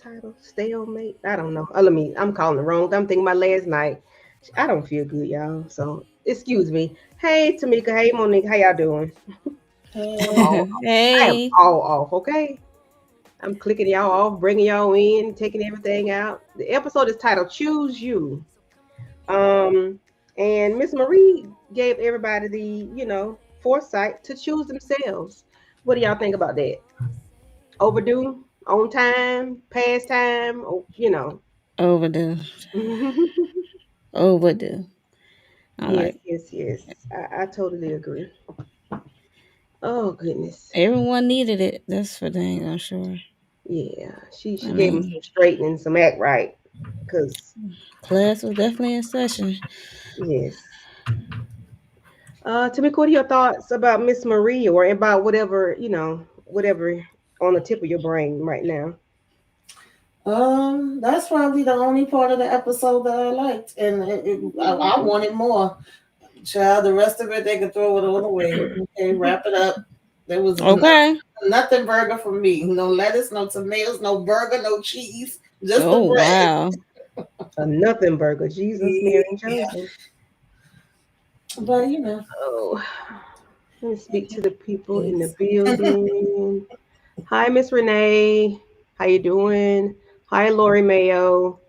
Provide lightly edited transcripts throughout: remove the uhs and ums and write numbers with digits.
title? Stalemate? I don't know. I'm calling it wrong. I'm thinking about last night. I don't feel good, y'all. So excuse me. Hey Tamika. Hey Monique. How y'all doing? I'm Hey, all. I am Hey. all off. Okay. I'm clicking y'all off, bringing y'all in, taking everything out. The episode is titled "Choose You." Um, and Miss Marie gave everybody the foresight to choose themselves. What do y'all think about that? Overdue, on time, past time, Overdue. Overdue. I'm yes, like, yes, yes. I totally agree. Oh goodness. everyone needed it. That's for dang, I'm sure. Yeah, she I gave him some mean, straightening, some act right. Cause class was definitely in session. yes. Tamika, what are your thoughts about Miss Marie or about whatever on the tip of your brain right now? that's probably the only part of the episode that I liked, and I wanted more. Child, the rest of it they could throw it all away. Okay, wrap it up. There was Okay. nothing burger for me. No lettuce, no tomatoes, no burger, no cheese, just the Oh bread. wow. A nothing burger. Jesus, Mary, and Yeah, Joseph. but you know, Oh, let me speak to the people in the building. Hi, Miss Renee. How you doing? Hi, Lori Mayo.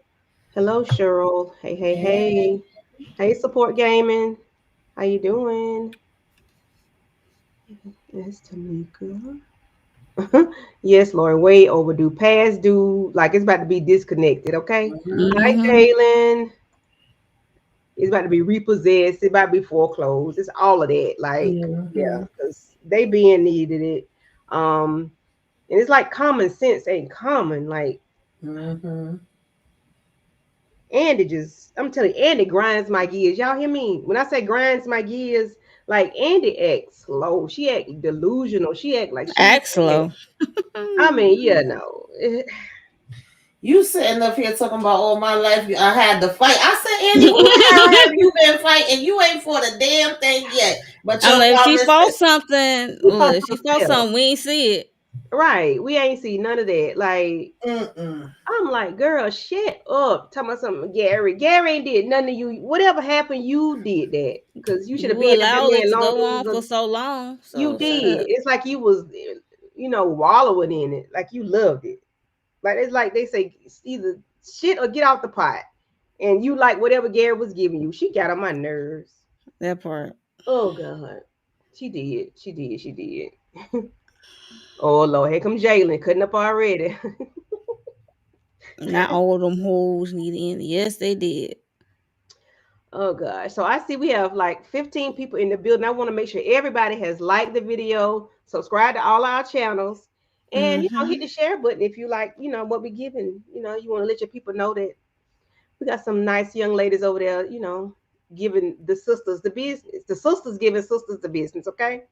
Hello, Cheryl. Hey, hey, yeah. hey. Hey, Support Gaming. How you doing? Yes, Tamika. Yes, Lori. Way overdue. Past due. Like it's about to be disconnected. Okay. Hi, Mhm. Mm-hmm. Jalen. It's about to be repossessed. It's about to be foreclosed. It's all of that. Like, yeah, Mhm. because they being needed it. Um, and it's like common sense ain't common. Like, Mhm. Andy just, I'm telling you, Andy grinds my gears. Y'all hear me? When I say grinds my gears, like Andy acts slow. She act delusional. She act like she need that. Axlo. I mean, yeah, no. You sitting up here talking about all my life I had to fight. I said, Andy, who the hell have you been fighting? You ain't for the damn thing yet. But I'm your like, if she promise fought is something, He look, fought if she fought himself. something, we ain't see it. Right. We ain't see none of that. Like, mm-mm. I'm like, girl, shut up. Tell me something, Gary. Gary ain't did nothing to you. Whatever happened, you did that. Because you should have You been at that allowed it man to long go on for as so long, you so shut did. up. It's like you was, wallowing in it. Like you loved it. Like it's like they say, either shit or get off the pot. And you like whatever Gary was giving you. She got on my nerves. That part. Oh God. She did. She did. She did. Oh Lord, here come Jalen cutting up already. Not all of them hoes need in. Yes, they did. Oh gosh. So I see we have like 15 people in the building. I want to make sure everybody has liked the video, subscribe to all our channels, and hit Mm-hmm. the share button if you like, what we're giving. You want to let your people know that we got some nice young ladies over there, giving the sisters the business. The sisters giving sisters the business, okay?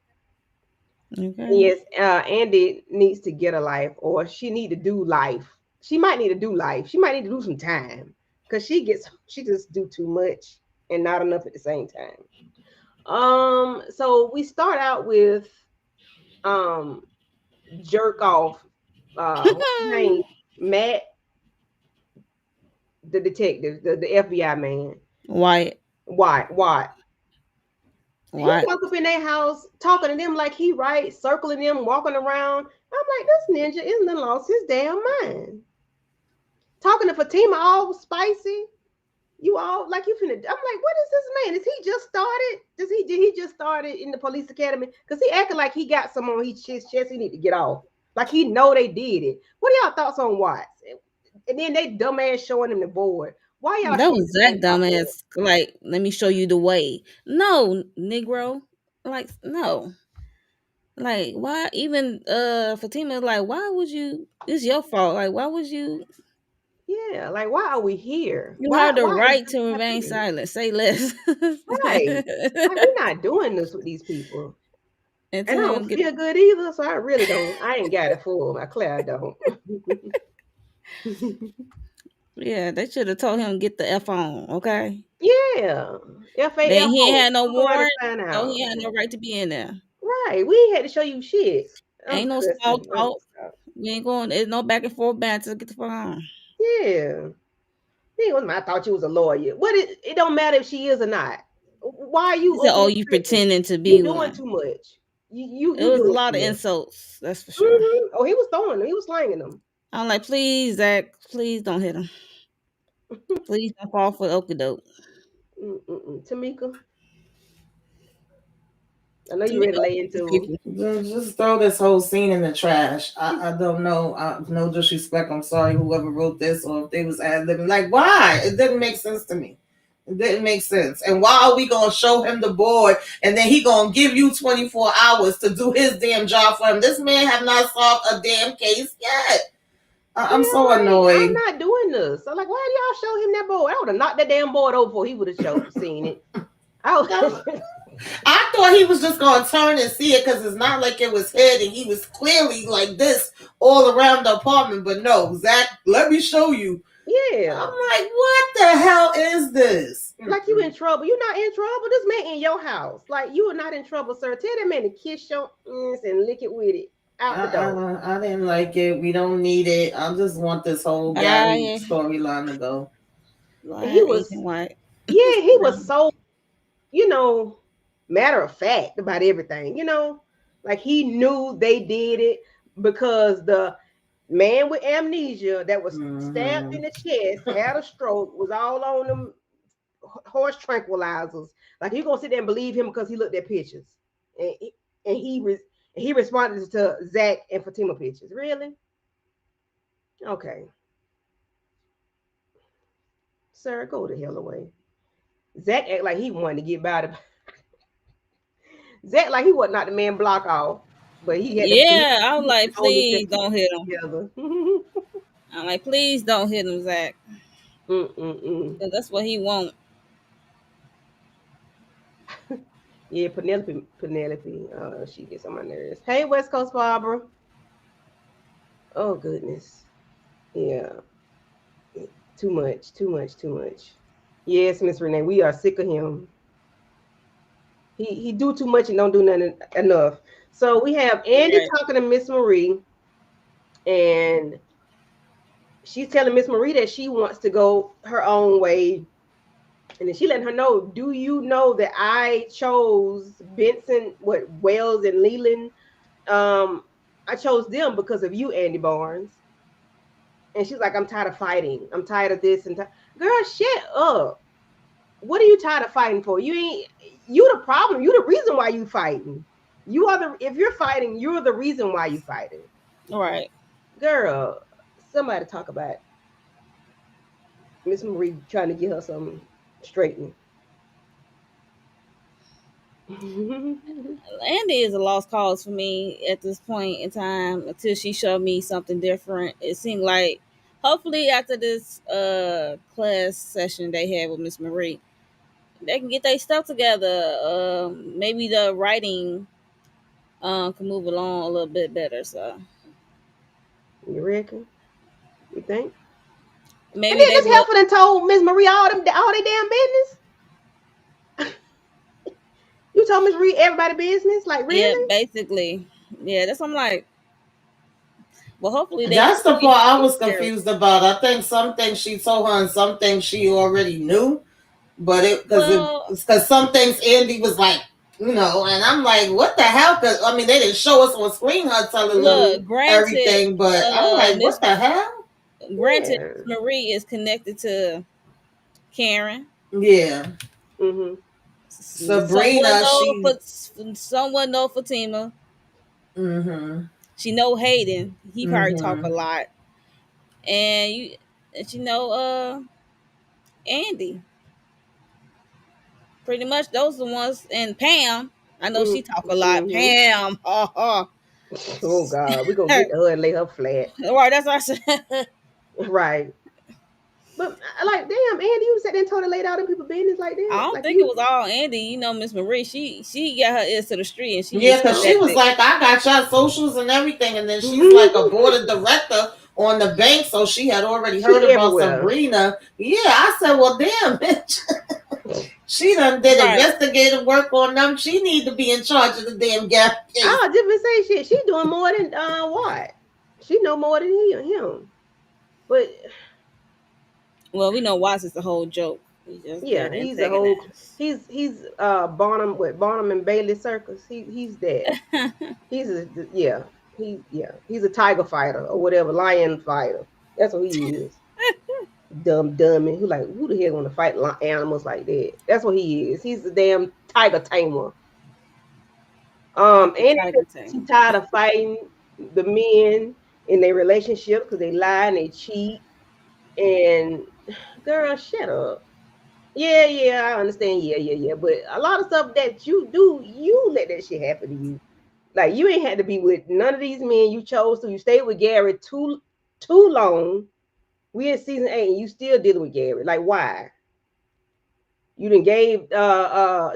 Okay. Yes, Andy needs to get a life, or she need to do life. She might need to do life. She might need to do some time because she just do too much and not enough at the same time. So we start out with um jerk off. What's his name? Matt, the detective, the FBI man. White. Why? Why? He White. walk up in their house talking to them like he right, circling them, walking around. I'm like, this ninja isn't lost his damn mind. Talking to Fatima all spicy. You all like you finna. I'm like, what is this man? Is he just started? Did he just started in the police academy? Because he acting like he got some on his chest he need to get off. Like he know they did it. What are y'all thoughts on Watts? And then they dumbass showing him the board. Why y'all That showing was the Zach laptop board? dumbass. Like, let me show you the way. No, Negro. Like, no. Like, why even Fatima like, why would you it's your fault. Like, why would you Yeah, like why are we here? you Why have the why is right this to remain happening? silent. Say less. Right. Like we're not doing this with these people. And And I tell don't him get feel good either, so I really don't. I ain't got it full. I clear I don't. yeah, they should have told him get the F on, okay? Yeah. Then he ain't FAFO. had no Fuck around and warrant, find so he out. had no right to be in there. Right. We ain't had to show you shit. I'm Ain't no small cussing. Let me talk. stop. You ain't going. There's no back and forth banter. Get the fuck on. Yeah. I thought you was a lawyer. What it don't matter if she is or not. Why are He you said, over "Oh, here you tripping? pretending to You be doing one." too much. It You was a doing lot too of much. insults. That's for sure. Oh, he was throwing them. He was slanging them. I'm like, please, Zach, please don't hit him. Please don't fall for the okie doke. Tamika, I know To you me, ready to lay these into people. Just throw this whole scene in the trash. I don't know. No disrespect. I'm sorry, whoever wrote this, or if they was ad libbing. Like, why? It didn't make sense to me. It didn't make sense. And why are we gonna show him the board, and then he gonna give you 24 hours to do his damn job for him? This man have not solved a damn case yet. I'm so I'm annoyed. not doing this. So like, why do y'all show him that board? I would have knocked that damn board over before he would have seen it. I thought he was just gonna turn and see it because it's not like it was hid and he was clearly like this all around the apartment. But no, Zach, let me show you. Yeah. I'm like, what the hell is this? Like you in trouble. You're not in trouble. This man in your house. Like you are not in trouble, sir. Tell that man to kiss your ass and lick it with it out the door. I didn't like it. We don't need it. I just want this whole Gary I storyline to go. He was, Asian white. yeah, he was so, matter of fact about everything. Like he knew they did it because the man with amnesia that was stabbed in the chest, had a stroke, was all on them horse tranquilizers. Like you gonna sit there and believe him because he looked at pictures, and he responded to Zac and Fatima pictures. Really? Okay, sir, go the hell away. Zac act like he wanted to get by the. Zac like he was not the man block off, but he had to. Yeah, I was He like, hold please himself don't hit him. together. I'm like, please don't hit him, Zach. Mm-mm-mm. Cause that's what he want. Yeah, Penelope. She gets on my nerves. Hey, West Coast Barbara. Oh goodness. Yeah. Too much. Too much. Too much. Yes, Miss Renee. We are sick of him. He do too much and don't do nothing enough. So we have Andy Right. talking to Miss Marie, and she's telling Miss Marie that she wants to go her own way. And then she letting her know, do you know that I chose Benson, Wells and Leland? I chose them because of you, Andy Barnes. And she's like, I'm tired of fighting. I'm tired of this girl, shut up. What are you tired of fighting for? You the problem. You the reason why you fighting. If you're fighting, you're the reason why you fighting. All right. Girl, somebody talk about Miss Marie trying to get her some straightening. Andy is a lost cause for me at this point in time until she showed me something different. It seemed like hopefully after this class session they had with Miss Marie, they can get their stuff together. Maybe the writing can move along a little bit better. So You reckon? You think? And maybe then they Miss will. Heffernan told Miss Marie all their damn business. You told Miss Marie everybody business? Like Yeah, really? basically. Yeah, that's what I'm like. Well, hopefully they That's the get part I was care of. confused about. I think some things she told her and some things she already knew. But Well, because some things Andy was like, and I'm like, what the hell? Because I mean, they didn't show us on screen her telling them look, granted, everything, but I'm like, Miss what the hell? granted Yeah. Miss Marie is connected to Karen. Yeah, Mm-hmm. Someone Sabrina, know she, for someone know Fatima. mm-hmm, She know Hayden. He probably talk a mm-hmm. lot, and she know Andy. Pretty much those are the ones. And Pam, I know she talk a lot. Mm-hmm. Pam, Oh God, we're gonna get to her and lay her flat. right? That's what I said. Right. But like, damn, Andy, you sat there and told her laid out in people business like I that. don't Like think it you was all Andy. Miss Marie, she got her ears to the street and she Yeah, is because she was connected. like, I got your socials and everything, and then she's like a board of director on the bank, so she had already heard she about everywhere. Sabrina. Yeah, I said, well, damn, bitch. She done did Right. investigative work on them. She need to be in charge of the damn gap case. I just been saying shit. She doing more than what? She know more than him. But Well, we know Watts is the whole joke. He's just there yeah, to he's a whole antagonize. he's Barnum with Barnum and Bailey Circus. He's that. He's a yeah. He's a tiger fighter or whatever, lion fighter. That's what he is. Dumb dummy. Who the hell want to fight animals like that? That's what he is. He's a damn tiger tamer. Not the And Tiger she Team. tired of fighting the men in their relationship because they lie and they cheat. And girl, shut up. Yeah, yeah, I understand. Yeah, yeah, yeah. But a lot of stuff that you do, you let that shit happen to you. Like you ain't had to be with none of these men you chose to. You stayed with Gary too long. We in season 8 and you still dealing with Gary. Like why? You done gave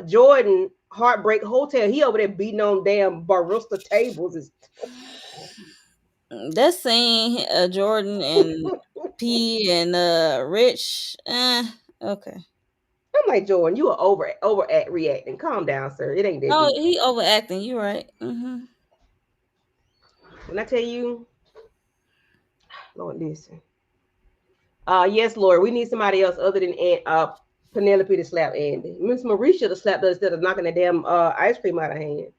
Jordan Heartbreak Hotel. He over there beating on damn barista tables. That scene, Jordan and P and Rich. Okay. I'm like, Jordan, you are overact reacting. Calm down, sir. It ain't that No, deep. he overacting. You right. Mm-hmm. When I tell you, Lord, listen. Yes, Lord, we need somebody else other than Penelope to slap Andy. Miss Marie should have slapped her instead of knocking the damn ice cream out of her hand.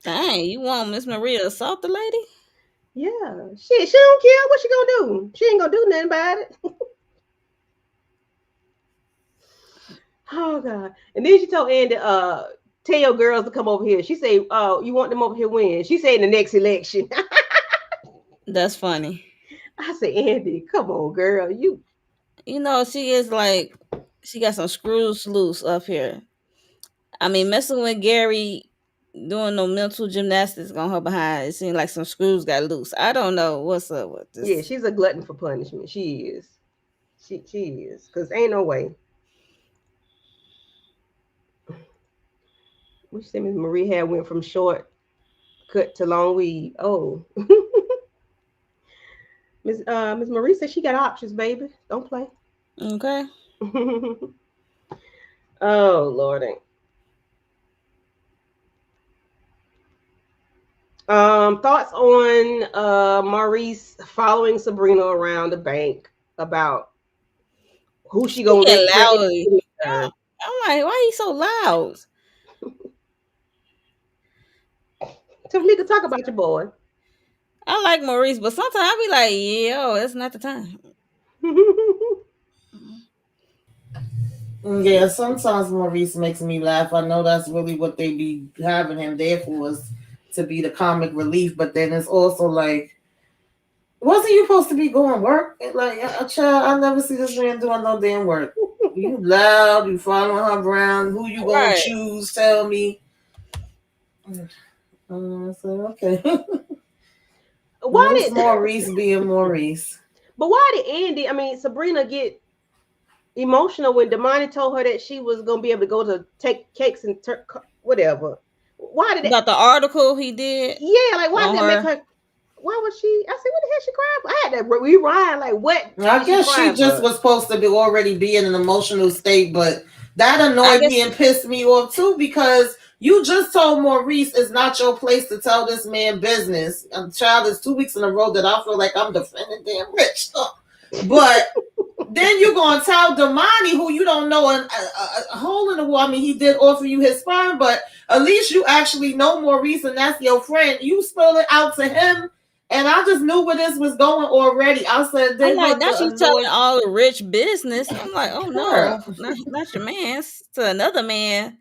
Dang, you want Miss Maria to assault the lady? Yeah, she don't care what she gonna do. She ain't gonna do nothing about it. Oh God! And then she told Andy, tell your girls to come over here. She said, you want them over here when? She said in the next election. That's funny. I said, Andy, come on, girl, you. You know, she is like, she got some screws loose up here. I mean, messing with Gary, doing no mental gymnastics on her behind, it seemed like some screws got loose. I don't know what's up with Yeah, this. she's a glutton for punishment. She is. She is. Cause ain't no way. Which Miss Marie had went from short cut to long weave. Oh, Miss Marie said she got options, baby. Don't play. Okay. Oh Lord. Thoughts on Maurice following Sabrina around the bank about who she gonna Speaking bring loudly. into her. I'm like, why he so loud? Tamika, talk about your boy. I like Maurice, but sometimes I be like, yo, it's not the time. Yeah, sometimes Maurice makes me laugh. I know that's really what they be having him there for, is to be the comic relief. But then it's also like, wasn't you supposed to be going work? Like, child, I never see this man doing no damn work. You loud, you following her around. Who you gonna Right. choose? Tell me. So okay. Why It's did Maurice being Maurice. but why did Andy, I mean Sabrina get emotional when Damani told her that she was gonna be able to go to take cakes and whatever. Why did it? About the article he did Yeah, like why did on that make her. her? Why was she? I said, what the hell she crying for? I had to rewind. Like, what I is she guess she crying just for? was supposed to be already be in an emotional state, but that I annoyed guess me and pissed me off too, because you just told Maurice it's not your place to tell this man business. Child, is 2 weeks in a row that I feel like I'm defending damn Rich. But then you're gonna tell Damani, who you don't know, a hole in the wall. I mean, he did offer you his sperm, but at least you actually know Maurice, and that's your friend. You spill it out to him, and I just knew where this was going already. I said I'm they're like, going now to she's telling annoy all the rich business. I'm like, oh her. no, not your man's, to another man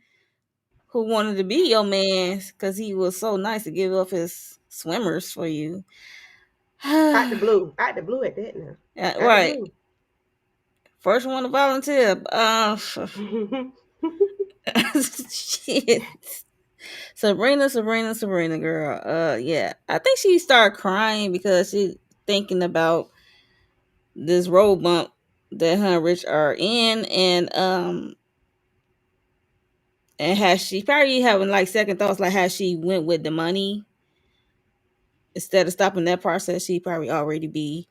who wanted to be your man because he was so nice to give up his swimmers for you. Out the blue. Out the blue at that now. Yeah, Out the right. blue. First one to volunteer. Shit. Sabrina, girl. Yeah. I think she started crying because she thinking about this road bump that her and Rich are in, and has she probably having like second thoughts, like how she went with the money instead of stopping that process. She probably already be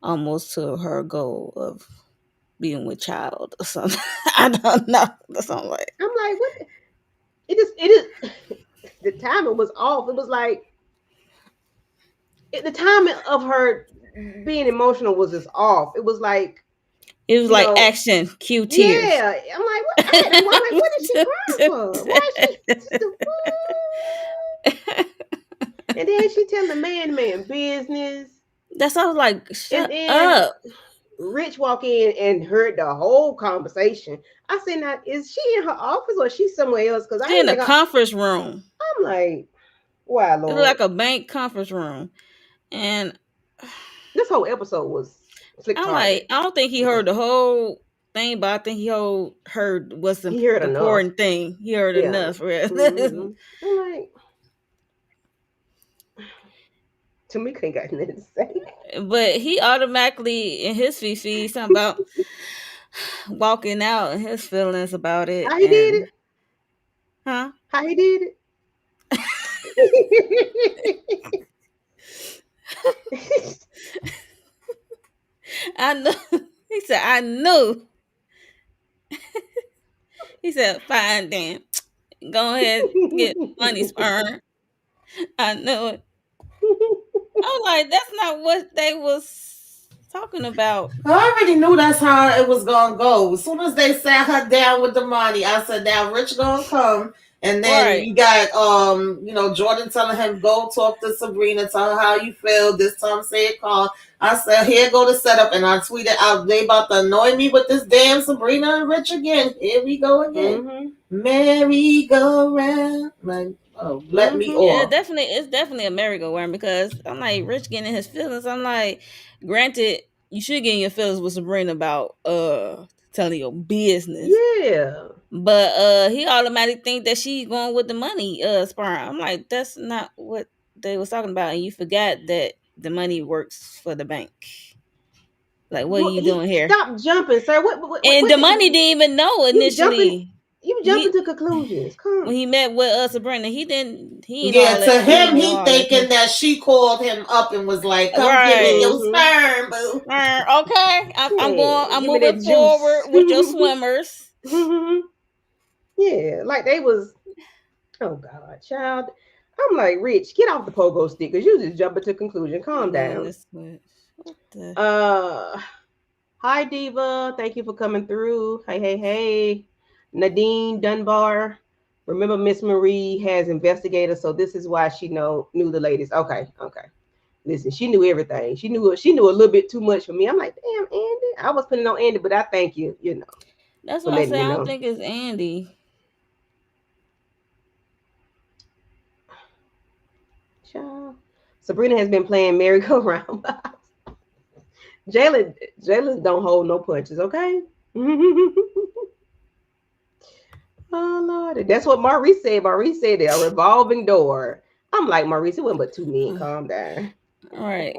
almost to her goal of being with child or something. I don't know. Something like. I'm like, what? It is. The timing was off. It was like the timing of her being emotional was just off. It was like, It was you like know, action, cue tears. yeah. I'm like, what? I had to. I'm like, what is she crying for? Why is she? And then she telling the man business, That's I was like, and shut then up. Rich walk in and heard the whole conversation. I said, now is she in her office or is she somewhere else? Because I She in didn't a think conference room. I'm like, why, It looked Lord? like a bank conference room. And This whole episode was flick I'm tarted. like, I don't think he heard the whole thing, but I think heard what's the He heard enough. important thing. He heard Yeah. enough. Right? Mm-hmm. I'm like, Tamika ain't got nothing to say. But he automatically in his feed something about walking out and his feelings about it. How he did And it? huh? How he did it? I know. He said, I knew. He said, fine then. Go ahead, get money, sperm. I knew it. I'm like, that's not what they was talking about. I already knew that's how it was gonna go. As soon as they sat her down with the money, I said, "Now Rich gonna come." And then Right. you got Jordan telling him, "Go talk to Sabrina, tell her how you feel." This time say it calm. I said, "Here go the setup," and I tweeted out, "They about to annoy me with this damn Sabrina and Rich again. Here we go again. Mm-hmm. Merry go round." Like, oh, let me Mm-hmm. Yeah, off. it's definitely a merry-go-round because I'm like Rich getting in his feelings. I'm like, granted, you should get in your feelings with Sabrina about telling your business. Yeah. But he automatically think that she's going with the money, sperm. I'm like, that's not what they was talking about, and you forgot that the money works for the bank. Like, what are Well, you he doing here? stop jumping, sir. And What the did money didn't even know you jumping? initially. You jumping He to conclusions. when Come. he met with Sabrina, he ain't Yeah, all that. to He him, ain't he all that. thinking that she called him up and was like, "Come give me Right. your Mm-hmm. sperm, boo." Okay, I'm going. Yeah. I'm Give me moving that forward juice. with your swimmers. Yeah, like they was. Oh God, child. I'm like, Rich, get off the pogo stick because you just jumping to conclusion. Calm Hold on, down. this switch. What the? Uh, Hi Diva, thank you for coming through. Hey. Nadine Dunbar. Remember, Miss Marie has investigators, so this is why she knew the ladies. Okay. Listen, she knew everything. She knew a little bit too much for me. I'm like, damn, Andy. I was putting on Andy, but I thank you, That's for why I letting say me I don't know. think it's Andy. Child. Sabrina has been playing merry-go-round. Jalen don't hold no punches, okay? Oh Lord, that's what Maurice said. Maurice said a revolving door. I'm like, Maurice, it wasn't but two men. Calm down. All right,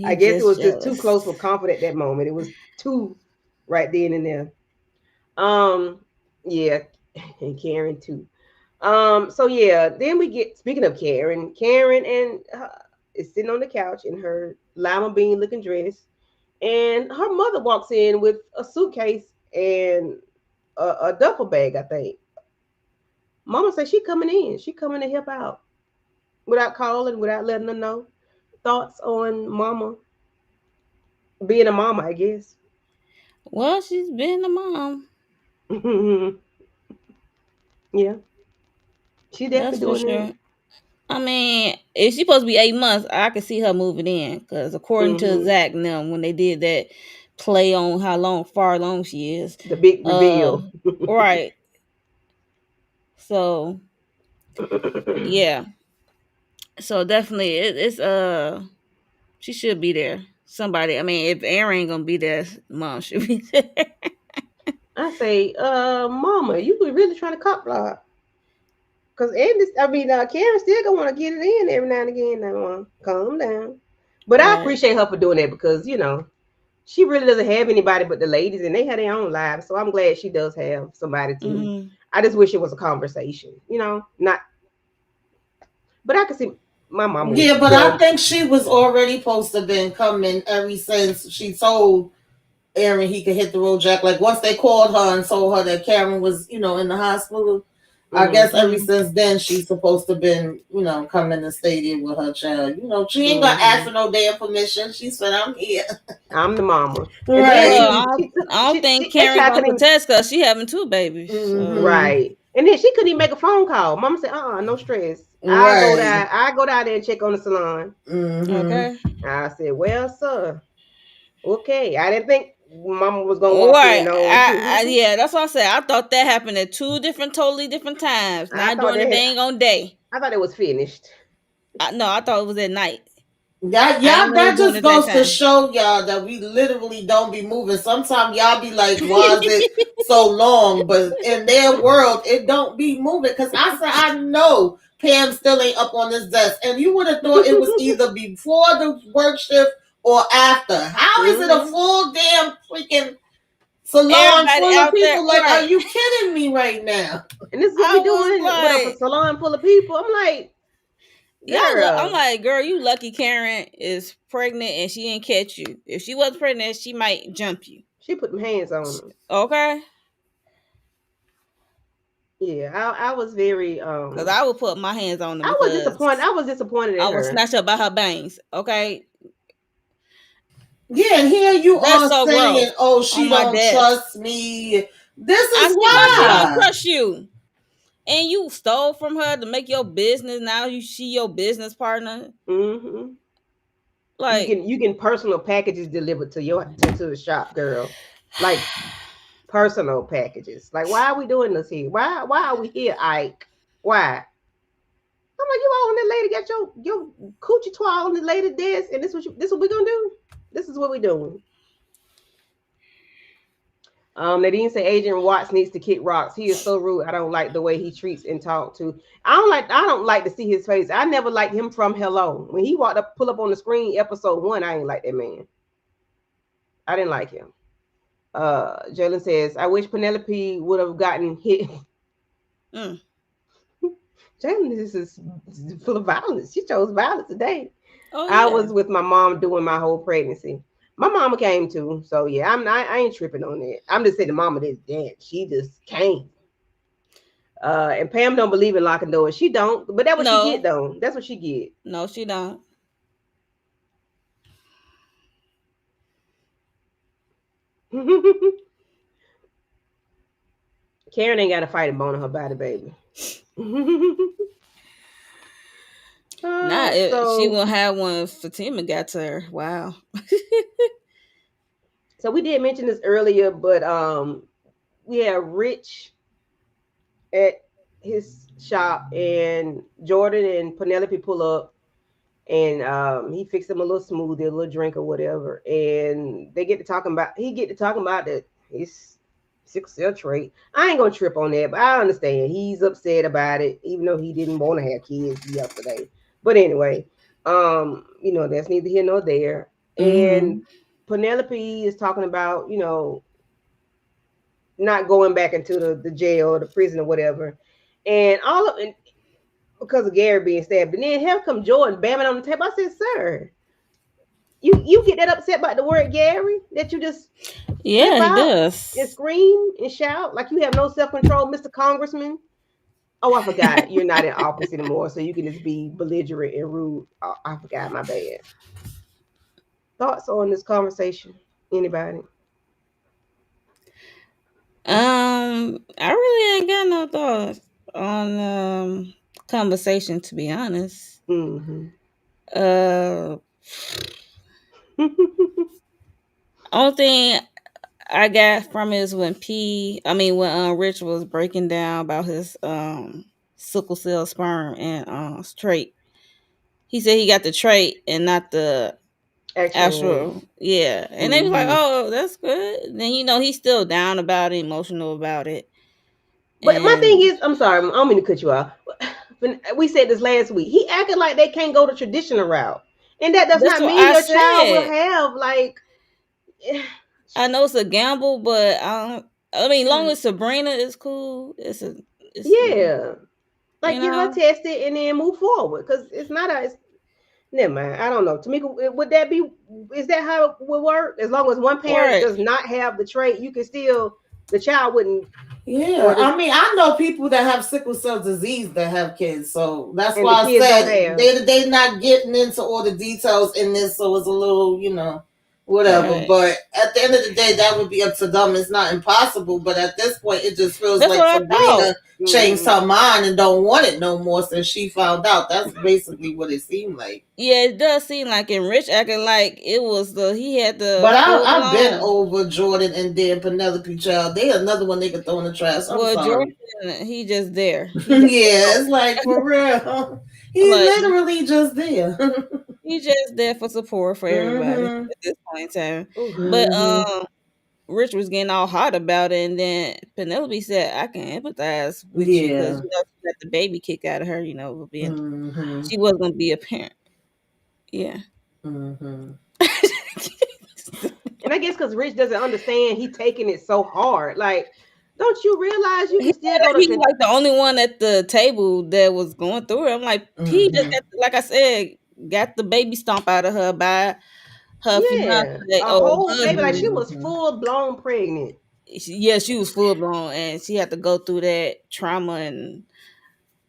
I he guess it just was just too close for jealous. comfort at that moment. It was too right then and there. Um, yeah, and Karen too. So yeah, then we get speaking of Karen and is sitting on the couch in her lima bean looking dress, and her mother walks in with a suitcase and a duffel bag, I think. Mama said she coming in. She coming to help out without calling, without letting her know. Thoughts on Mama being a mama, I guess. Well, she's been a mom. Yeah, she definitely That's for doing sure. it. I mean, if she's supposed to be 8 months, I could see her moving in because according to Hmm. Zac and them, when they did that play on how far along she is, The big uh, reveal. right. So yeah, so definitely it's she should be there. Somebody, I mean, if Aaron ain't gonna be there, mom should be there. I say, Mama, you were really trying to cop block. Cause Karen still gonna want to get it in every now and again. Now, Mom, calm down. But I Right. appreciate her for doing that because she really doesn't have anybody but the ladies, and they have their own lives. So I'm glad she does have somebody to. Hmm. I just wish it was a conversation, not. But I can see my mama was Yeah, but I done. think she was already supposed to been coming ever since she told Aaron he could hit the road jack. Like once they called her and told her that Karen was, in the hospital, I guess ever Mhm. since then she's supposed to been, come in the stadium with her child. She ain't gonna ask Mm-hmm. for no damn permission. She said, "I'm here." I'm the mama. And then Right. Well, she, I don't think that Karen child gonna couldn't even, contest because she having two babies. So Mm-hmm. right. And then she couldn't even make a phone call. Mama said, no stress. Right. I go down there and check on the salon. Mm-hmm. okay. I said, well, sir, okay. I didn't think mama was gonna walk in. Right. No. Yeah, that's what I said. I thought that happened at two different, totally different times, I not thought during the they had dang on day. I thought it was finished. No, I thought it was at night. That I ain't y'all, know it that was doing just it that goes to time. show y'all that we literally don't be moving. Sometimes y'all be like, "Why is it so long?" But in their world, it don't be moving. Cause I said I know Pam still ain't up on this desk, and you would have thought it was either before the work shift or after. How is it a Hmm. full damn freaking salon Everybody full of out there, people? Like, are right? you kidding me right now? And this is what I we was doing with a like, salon full of people. I'm like, I'm girl. like, girl, you lucky Karen is pregnant and she didn't catch you. If she wasn't pregnant, she might jump you. She put them hands on them. Okay? Yeah, I was very Because I would put my hands on them I was disappointed. because I was disappointed I in was her. snatched up by her bangs. Okay? Yeah, and here you That's are so saying, gross. "Oh, On she my don't desk. trust me." This I is said, why she don't why. trust you? And you stole from her to make your business. Now she your business partner. Hmm. Like, You can personal packages delivered to your to the shop, girl. Like personal packages. Like, why are we doing this here? Why are we here, Ike? Why? I'm like, you all and that lady got your coochie twirl on the lady desk, and this what we gonna do? This is what we doing. Nadine said Agent Watts needs to kick rocks. He is so rude. I don't like the way he treats and talk to. I don't like to see his face. I never liked him from Hello. When he walked up, pull up on the screen, episode 1, I ain't like that man. I didn't like him. Jalen says, I wish Penelope would have gotten hit. mm. Jalen is full of violence. She chose violence today. Oh I yeah. was with my mom doing my whole pregnancy. My mama came too, so yeah, I ain't tripping on that. I'm just saying the mama didn't dance. She just came. And Pam don't believe in locking doors. She don't, but that's what she get No, though. That's what she get. no, she don't. Karen ain't got a fight a bone in her body, baby. Not if she So will have one if Fatima got to her. Wow. we did mention this earlier, but yeah, Rich at his shop and Jordan and Penelope pull up and he fixed him a little smoothie, a little drink or whatever. And they get to talking about that his sickle cell trait. I ain't gonna trip on that, but I understand he's upset about it, even though he didn't want to have kids yesterday. But anyway, that's neither here nor there. And Mm-hmm. Penelope is talking about, not going back into the jail or the prison or whatever. And all of it because of Gary being stabbed. And then here come Jordan bamming on the table. I said, sir, you get that upset about the word Gary that you just flip Yeah, he out and does. scream and shout like you have no self-control, Mr. Congressman. Oh, I forgot. You're not in office anymore, so you can just be belligerent and rude. Oh, I forgot. My bad. Thoughts on this conversation? Anybody? I really ain't got no thoughts on conversation to be honest. Mm-hmm. Uh Only thing I got from it is when Rich was breaking down about his sickle cell sperm and trait. He said he got the trait and not the Actual. actual, yeah. And they was like, Mm-hmm. oh, that's good. Then he's still down about it, emotional about it. But my thing And is, I'm sorry, I don't mean to cut you off. We said this last week. He acted like they can't go the traditional route, and that does that's not what mean I your child will said. have like. I know it's a gamble, but long as Sabrina is cool, it's Yeah, you like get her know. tested and then move forward because it's not a. Never mind. I don't know. Tamika, would that be? Is that how it would work? As long as one parent Right. does not have the trait, you can still the child wouldn't. Yeah, or the I mean, I know people that have sickle cell disease that have kids, so that's and the why I kids don't said have. they not getting into all the details in this, so it's a little, whatever. Right. But at the end of the day, that would be up to them. It's not impossible, but at this point, it just feels That's like what I thought. Sabrina changed Mm-mm. her mind and don't want it no more since she found out. That's basically what it seemed like. Yeah, it does seem like in Rich acting like it was he had the But full I've been blown. over Jordan and then Penelope Child. They another one they could throw in the trash. I'm Well, sorry. Jordan, he just there. He just Yeah, it's like for real. He's like literally just there. he just there for support for everybody Mhm. at this point in time. Ooh. But Mhm. Rich was getting all hot about it, and then Penelope said, "I can empathize with you because Yeah. she got the baby kick out of her. For being Mhm. she was gonna be a parent." Yeah. Mhm. And I guess because Rich doesn't understand, he taking it so hard. Like, don't you realize you He can still go to he was like the only one at the table that was going through it. I'm like, he just Mhm. got, like I said, got the baby stomp out of her by her yeah, fiance a or whole baby? Like she husband. was Mhm. full blown pregnant. Yeah, she was full blown, and she had to go through that trauma and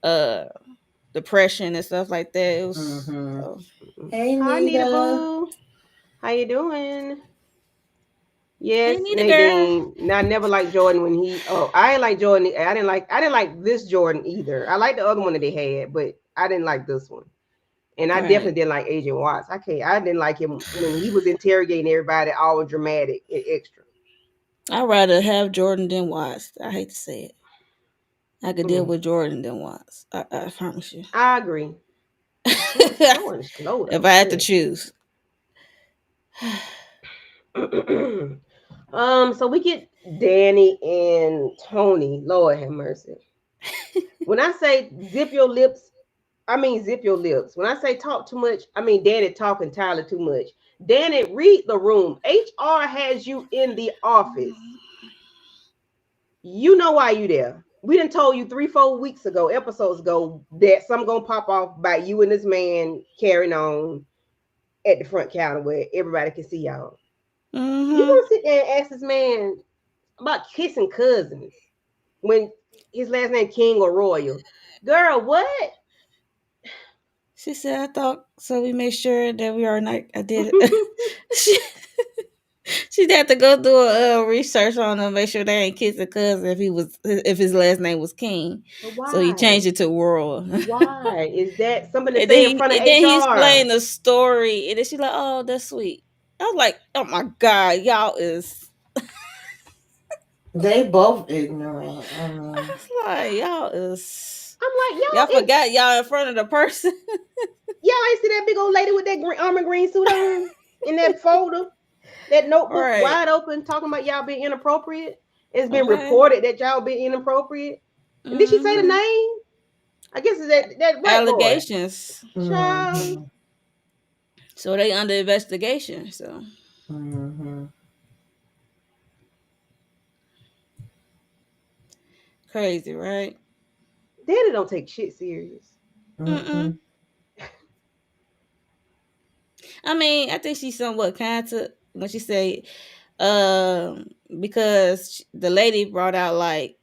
uh depression and stuff like that. It was Mhm. so Hey, Hi, Nita Nita. Boo. How you doing? hey, Yes, Nita girl. Nadine. I never liked Jordan when he. Oh, I didn't like Jordan. I didn't like this Jordan either. I liked the other one that they had, but I didn't like this one. And I Right. definitely didn't like Agent Watts. I can't. I didn't like him when he was interrogating everybody, all dramatic and extra. I'd rather have Jordan than Watts. I hate to say it. I could deal Mm, with Jordan than Watts. I promise you. I agree. Oh, Jordan is slow If though. I had to Shit. choose. So we get Danny and Tony. Lord have mercy. When I say zip your lips, I mean zip your lips. When I say talk too much, I mean Danny talk entirely too much. Danny, read the room. HR has you in the office. You know why you there. We done told you 3, 4 weeks ago, episodes ago, that something gonna pop off by you and this man carrying on at the front counter where everybody can see y'all. You Mm-hmm. gonna sit there and ask this man about kissing cousins when his last name King or Royal? Girl, what? She said, I thought so. We made sure that we are not. I did it. she, she'd have to go do a research on him, make sure they ain't kissing cousin if his last name was King. But So he changed why? it to World. Why is that something to And say in front of then he HR? explained the story, and then she like, "Oh, that's sweet." I was like, "Oh my god, y'all is." They both ignorant. I I mean, was like, "Y'all is." I'm like, Y'all y'all, forgot y'all in front of the person. y'all ain't see that big old lady with that green, armor green suit on in that folder, that notebook Right. wide open, talking about y'all being inappropriate. It's been Okay. reported that y'all being inappropriate. And did she say the Mm-hmm. name? I guess it's that white boy. Allegations. Child. mhm. So they under investigation. So Mhm. crazy, right? Daddy don't take shit serious. Mm-mm. Mhm. I mean, I think she's somewhat kind to when she say, because the lady brought out like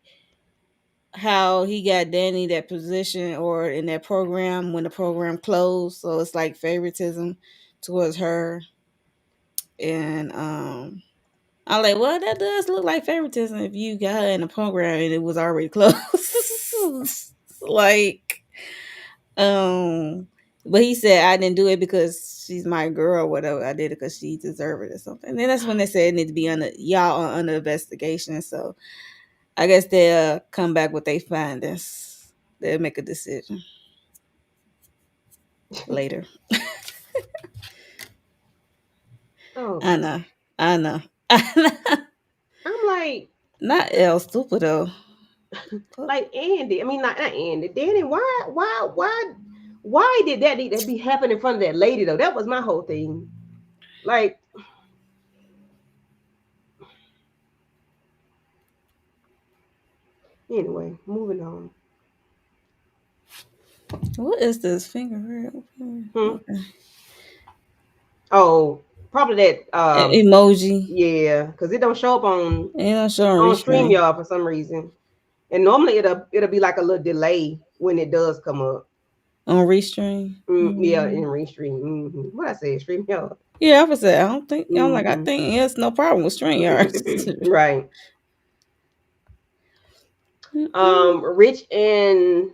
how he got Danny that position or in that program when the program closed. So it's like favoritism towards her. And I'm like, well, that does look like favoritism if you got her in the program and it was already closed. like, but he said I didn't do it because she's my girl, or whatever. I did it because she deserved it or something. And then that's when they said it need to be under y'all are under investigation. So I guess they'll come back with their findings. They'll make a decision later. Oh I goodness. know. I know. I know. I'm Not El Stupido. like Andy. I mean not Andy. Danny, why did that need to be happening in front of that lady though? That was my whole thing. Like, anyway, moving on. What is this finger? Hmm? Okay. Oh. Probably that. Emoji. Yeah, because it don't show up And I'm showing on restraint StreamYard for some reason. And normally it'll be like a little delay when it does come up. on restraint. Yeah, in restream. What I say, StreamYard. Yeah, I was say I don't think I'm like I Mm-hmm. think it's no problem with StreamYard. Right. Rich and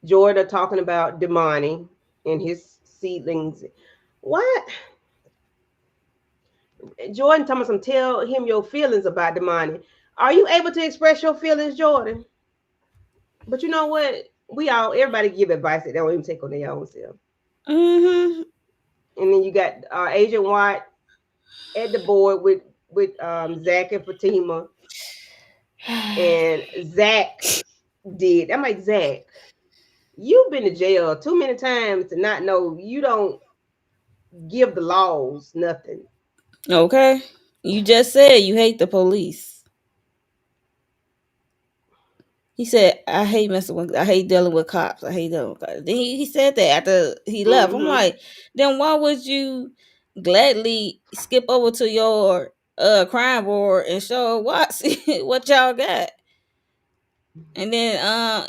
Jordan are talking about Damani and his seedlings. What? Jordan telling some tell him your feelings about Damani. Are you able to express your feelings, Jordan? But you know what? We all everybody give advice that they don't even take on their own self. Mm-hmm. And then you got Agent White at the board with Zac and Fatima, and Zac did. I'm like, Zac, you've been to jail too many times to not know you don't give the laws nothing. Okay. You just said you hate the police. He said, I hate messing with, I hate dealing with cops. I hate dealing with cops. Then he said that after he left. I'm Mm-hmm. like, then why would you gladly skip over to your crime board and show what what y'all got? And then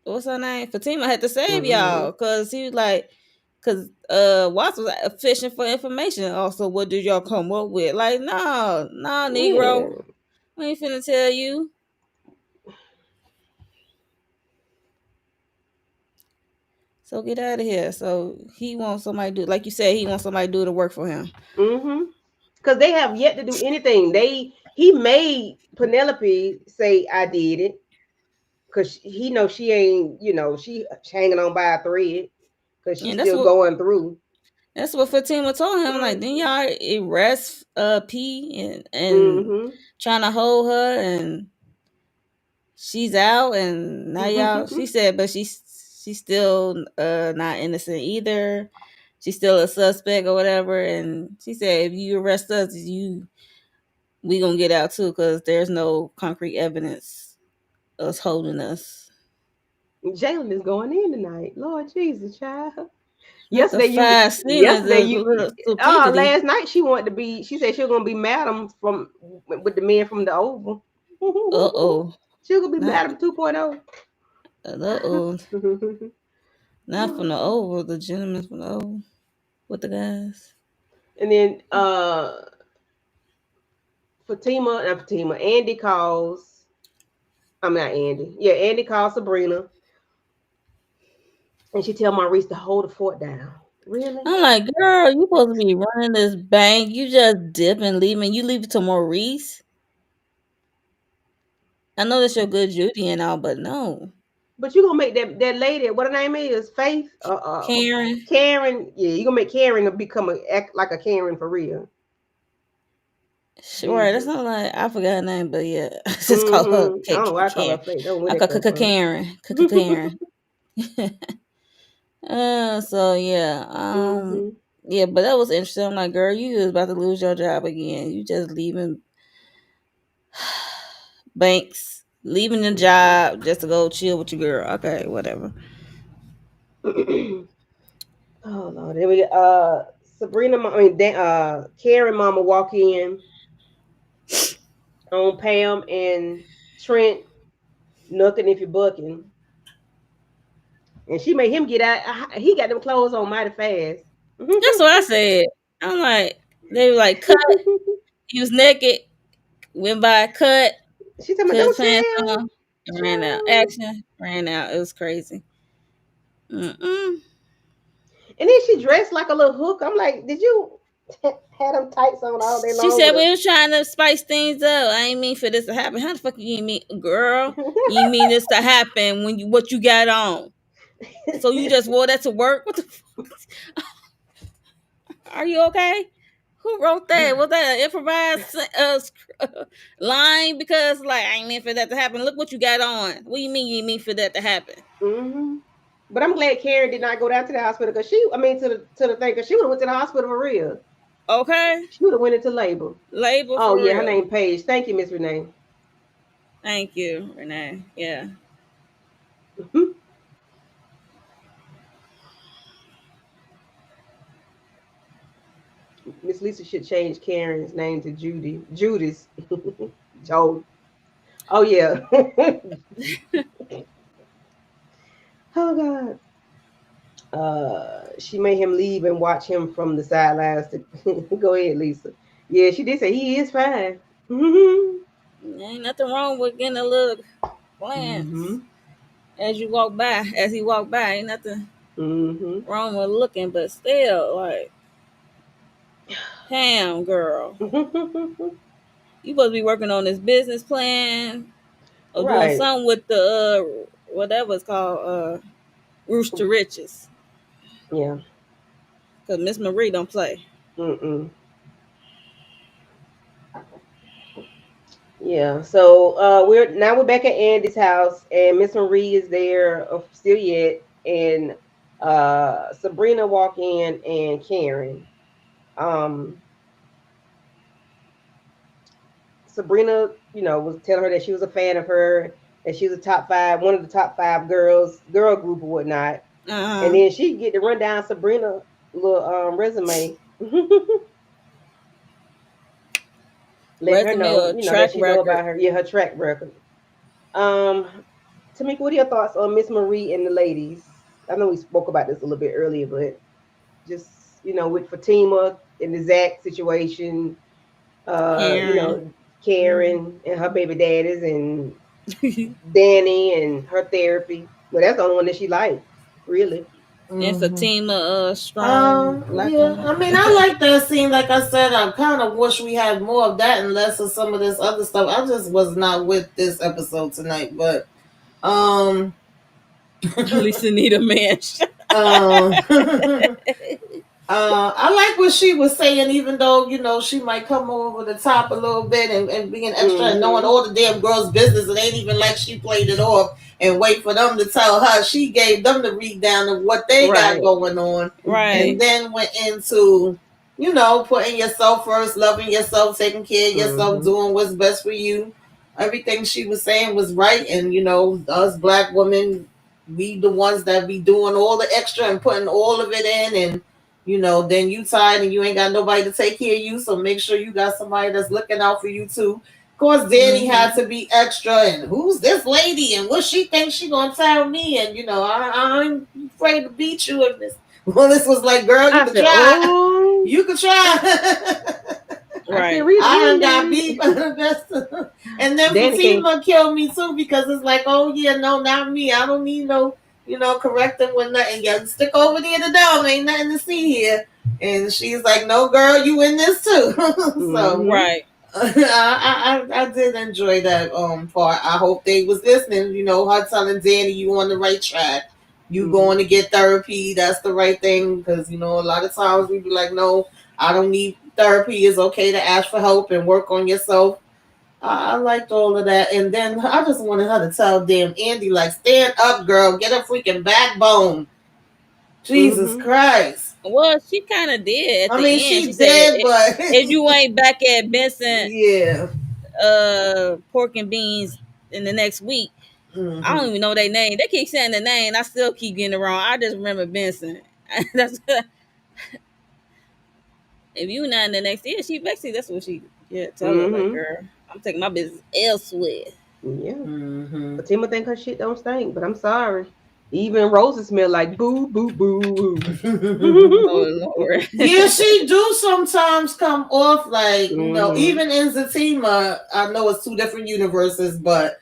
what's her name? Fatima had to save Mm-hmm. y'all because he was like, because Watts was fishing for information. Also, what did y'all come up with? Like, no, no, Negro, Yeah. we ain't finna tell you. So get out of here. So he wants somebody to do, like you said, he wants somebody to do the work for him. Mm-hmm. Because they have yet to do anything. He made Penelope say I did it. Cause he knows she ain't, she hanging on by a thread. Cause she's And still going through. that's what Fatima told him. Like, then Mm-hmm. y'all arrest P and Mm-hmm. trying to hold her and she's out and now y'all she said but she's still not innocent either. She's still a suspect or whatever. And she said if you arrest us, we gonna get out too because there's no concrete evidence us holding us. Jalen is going in tonight. Lord Jesus, child. Not the Yesterday you, five sinners yesterday of you, little stupidity. last night she wanted to be. She said she was gonna be madam from with the men from the Oval. Uh-oh. She was gonna be Not madam 2.0. uh-oh. Not from the Oval, the gentleman from the Oval with the guys. And then Fatima, Andy calls. I'm not Andy. Yeah, Andy calls Sabrina, and she tell Maurice to hold the fort down. Really? I'm like, girl, you supposed to be running this bank. You just dip and leave, and you leave it to Maurice. I know that's your good Judy and all, but no. But you gonna make that lady, what her name is, Faith, Karen. Karen. Yeah, you gonna make Karen to become act like a Karen for real. Sure, that's Jesus. not like I forgot her name, but yeah, I just call her I don't know why I call her Karen. Faith. I don't know where I that call come from. Karen. Karen. So yeah, hmm yeah, but that was interesting. I'm like, girl, you is about to lose your job again. You just leaving banks, leaving the job just to go chill with your girl. Okay, whatever. Oh Lord, then we Sabrina, Karen, mama walk in on Pam and Trent nooking if you're bucking, and she made him get out. He got them clothes on mighty fast. That's what I said. I'm like, they were like, cut. He was naked. Went by, cut. She told me, Put his "Don't pants tell, on. And ran out. child." Action. Ran out. It was crazy. Mm-mm. And then she dressed like a little hook. I'm like, did you had them tights on all day She long said with we was trying to spice things up. I ain't mean for this to happen. How the fuck you mean, girl? You mean this to happen when you what you got on? So you just wore that to work? What the Are you okay? Who wrote that? Was that an improvised line? Because like I ain't mean for that to happen. Look what you got on. What do you mean you mean for that to happen? hmm But I'm glad Karen did not go down to the hospital because to the thing because she would have went to the hospital for real. Okay, She would have went into labor. label Oh for yeah, her real. name Paige. Thank you, Miss Renee. Thank you, Renee. Yeah. Miss Lisa should change Karen's name to Judy. Judas. Joe. Oh yeah. Oh God. She made him leave and watch him from the sidelines. Go ahead, Lisa. Yeah, she did say he is fine. Mm-hmm. Ain't nothing wrong with getting a little glance Mm-hmm. as you walk by, as he walked by. Ain't nothing Mm-hmm. wrong with looking, but still, like, damn, girl, you supposed to be working on this business plan or doing Right. something with the whatever it's called, Rooster Riches. Yeah. Cause Miss Marie don't play. Mm-mm. Yeah. So we're back at Andy's house, and Miss Marie is there still yet, and Sabrina walk in and Karen. Um, Sabrina, was telling her that she was a fan of her, that she was a top five, one of the top five girl group or whatnot. And Uh huh. then she get to run down Sabrina little resume, letting her Resume know, or that track she know record. about her track record. Tamika, what are your thoughts on Miss Marie and the ladies? I know we spoke about this a little bit earlier, but just with Fatima and the Zac situation, Karen. Karen and her baby daddies and Danny and her therapy. Well, that's the only one that she liked, really. And Mm-hmm. Fatima, strong black Yeah. woman. I mean, I like that scene. Like I said, I kind of wish we had more of that and less of some of this other stuff. I just was not with this episode tonight, but um, Lisa need a man. uh, I like what she was saying, even though, she might come over the top a little bit and being extra and knowing Mm-hmm. all the damn girls' business. It ain't even like she played it off and wait for them to tell her. She gave them the read down of what they got Right. going on Mm-hmm. Right. and then went into, putting yourself first, loving yourself, taking care of yourself, Mm-hmm. doing what's best for you. Everything she was saying was right. And, us black women, we the ones that be doing all the extra and putting all of it in, and then you tired and you ain't got nobody to take care of you. So make sure you got somebody that's looking out for you too. Of course, Danny had Mm-hmm. to be extra. And who's this lady? And what she thinks she gonna tell me? And I'm afraid to beat you in this. Willis was like, "Girl, you I could said, try. oh, You could try." I said, Right. read, I read, done got Danny. beat by the best. And then Danny can't. Fatima killed me too because it's like, oh yeah, no, not me. I don't need no, correcting with nothing. Yeah, stick over there to dome. Ain't nothing to see here. And she's like, no, girl, you in this too. So Mm-hmm. Right. I did enjoy that part. I hope they was listening. Her telling Danny you on the right track. You Mm-hmm. going to get therapy. That's the right thing because a lot of times we be like, no, I don't need therapy. It's okay to ask for help and work on yourself. I liked all of that. And then I just wanted her to tell damn Andy, like, stand up, girl. Get a freaking backbone. Jesus Mm-hmm. Christ. Well, she kind of did at I mean, the end. she She said, did, but If you ain't back at Benson, yeah. pork and beans in the next week." I Mm-hmm. don't even know their name. They keep saying the name. I still keep getting it wrong. I just remember Benson. That's if you not in the next year, she basically that's what she tell her like, Mm-hmm. girl, I'm taking my business elsewhere. Yeah. Mm-hmm. Fatima think her shit don't stink, but I'm sorry. Even roses smell like boo, boo, boo, Oh boo. Lord. Yeah, she do sometimes come off like, Mm-hmm. even in Zatima, I know it's two different universes, but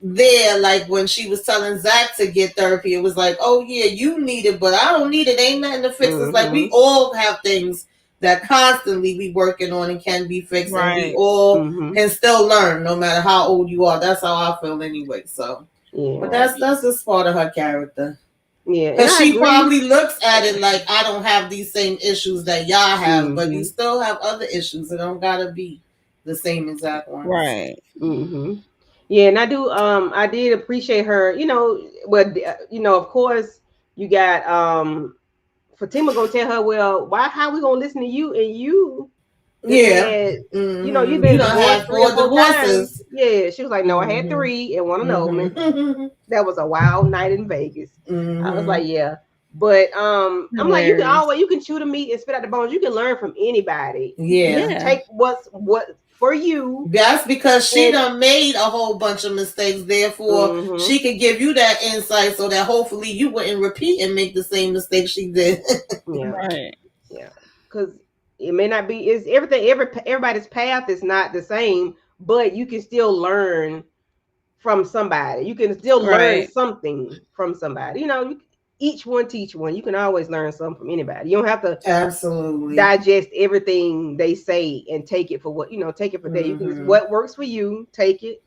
there, like when she was telling Zac to get therapy, it was like, oh yeah, you need it, but I don't need it. Ain't nothing to fix. It's like we Mm-hmm. all have things that constantly we working on and can be fixed, and we Right. all Mm-hmm. can still learn, no matter how old you are. That's how I feel anyway. So, but Yeah. Right. that's just part of her character. Yeah. And Because I she agree. probably looks at it like I don't have these same issues that y'all have, but you Mm-hmm. still have other issues. It don't gotta be the same exact ones. Right. Mm-hmm. Yeah, and I did appreciate her, but of course you got Fatima gonna tell her, well, why how we gonna listen to you, and you then Yeah. had you've Mm-hmm. You been don't divorced have three or 4 four times. divorces. Yeah, she was like, no, I had Mm-hmm. three and one annulment. Mm-hmm. That was a wild night in Vegas. I was Mm-hmm. like, yeah. But I'm like, Hilarious. you can chew the meat and spit out the bones. You can learn from anybody. Yeah. Yeah. Take what for you. That's because she And done made a whole bunch of mistakes. Therefore, she could give you that insight so that hopefully you wouldn't repeat and make the same mistake she did. yeah, Right. yeah, because it may not be. It's everything. Everybody's path is not the same, but you can still learn from somebody. You can still learn Right. something from somebody. Each one teach one. You can always learn something from anybody. You don't have to Absolutely. digest everything they say and take it for what take it for that. You can just what works for you, take it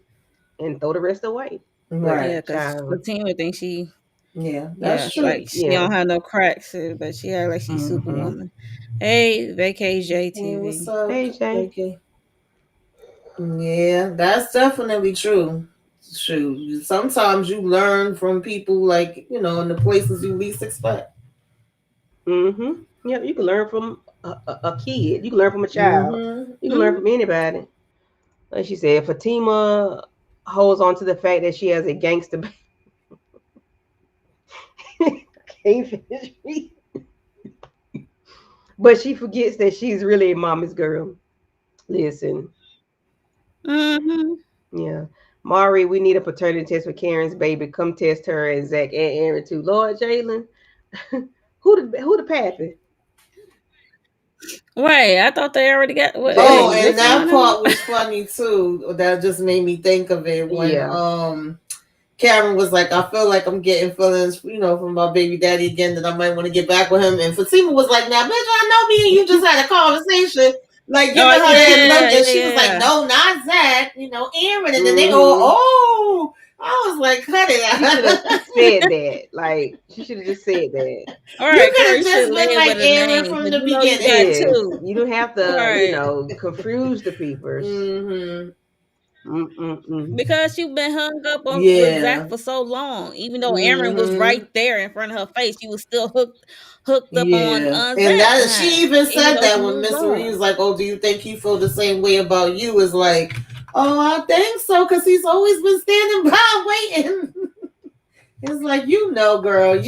and throw the rest away. Right. Yeah, because Fatima thinks she, Yeah, that's true. like she don't have no cracks, but she act like she's Superwoman. Hey, Vacay Hey, JTV. what's up? Hey, Jay. Okay. Yeah, that's definitely true. True. Sometimes you learn from people like, in the places you least expect. Yeah, you can learn from a kid. You can learn from a child. You can learn from anybody. Like she said, Fatima holds on to the fact that she has a gangster. Can't finish reading. But she forgets that she's really a mama's girl. Listen, yeah. Mari, we need a paternity test for Karen's baby. Come test her and Zac and Aaron too. Lord Jalen. who the pappy? Right, I thought they already got. What, Oh, what's and that going part on? was funny too. That just made me think of it when Yeah. Karen was like, I feel like I'm getting feelings, from my baby daddy again, that I might want to get back with him. And Fatima was like, now, bitch, I know me and you just had a conversation, like giving her that look. And she was like, no, not Zac, Aaron. And then they go, oh, I was like, cut it She should out. have said that. Like, she should have just said that. All right, You could have you just should been lay like with a Aaron name, from but the you got beginning. Yes. two. You don't have to, Right. confuse the people. Because you've been hung up on with Zac Yeah. for so long. Even though Aaron was right there in front of her face, she was still hooked up on Yeah. And Zac that she behind. even Even said though she that when moved Miss Marie on. was like, oh, do you think he feel the same way about you? Is like, oh, I think so, because he's always been standing by waiting. It's like, girl,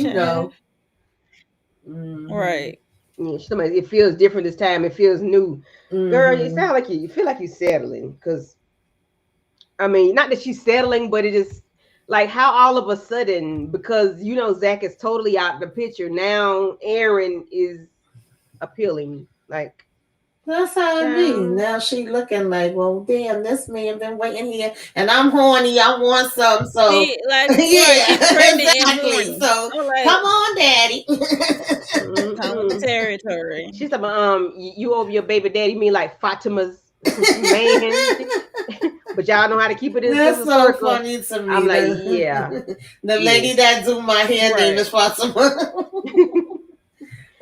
Right. Yeah, it feels different this time. It feels new. Girl, it sounds like you feel like you're settling. Because, I mean, not that she's settling, but it is like how all of a sudden, because, Zac is totally out of the picture. Now Aaron is appealing. Like, That's how it be. Now she looking like, well, damn, this man been waiting here, and I'm horny. I want some. So She like yeah, she's pregnant and exactly. horny. So I'm like, come on, daddy. come with the territory. She's like, you over your baby daddy, mean like Fatima's man. But y'all know how to keep it in That's a so circle. funny to me. I'm like, yeah. The lady that do my hair name is Fatima.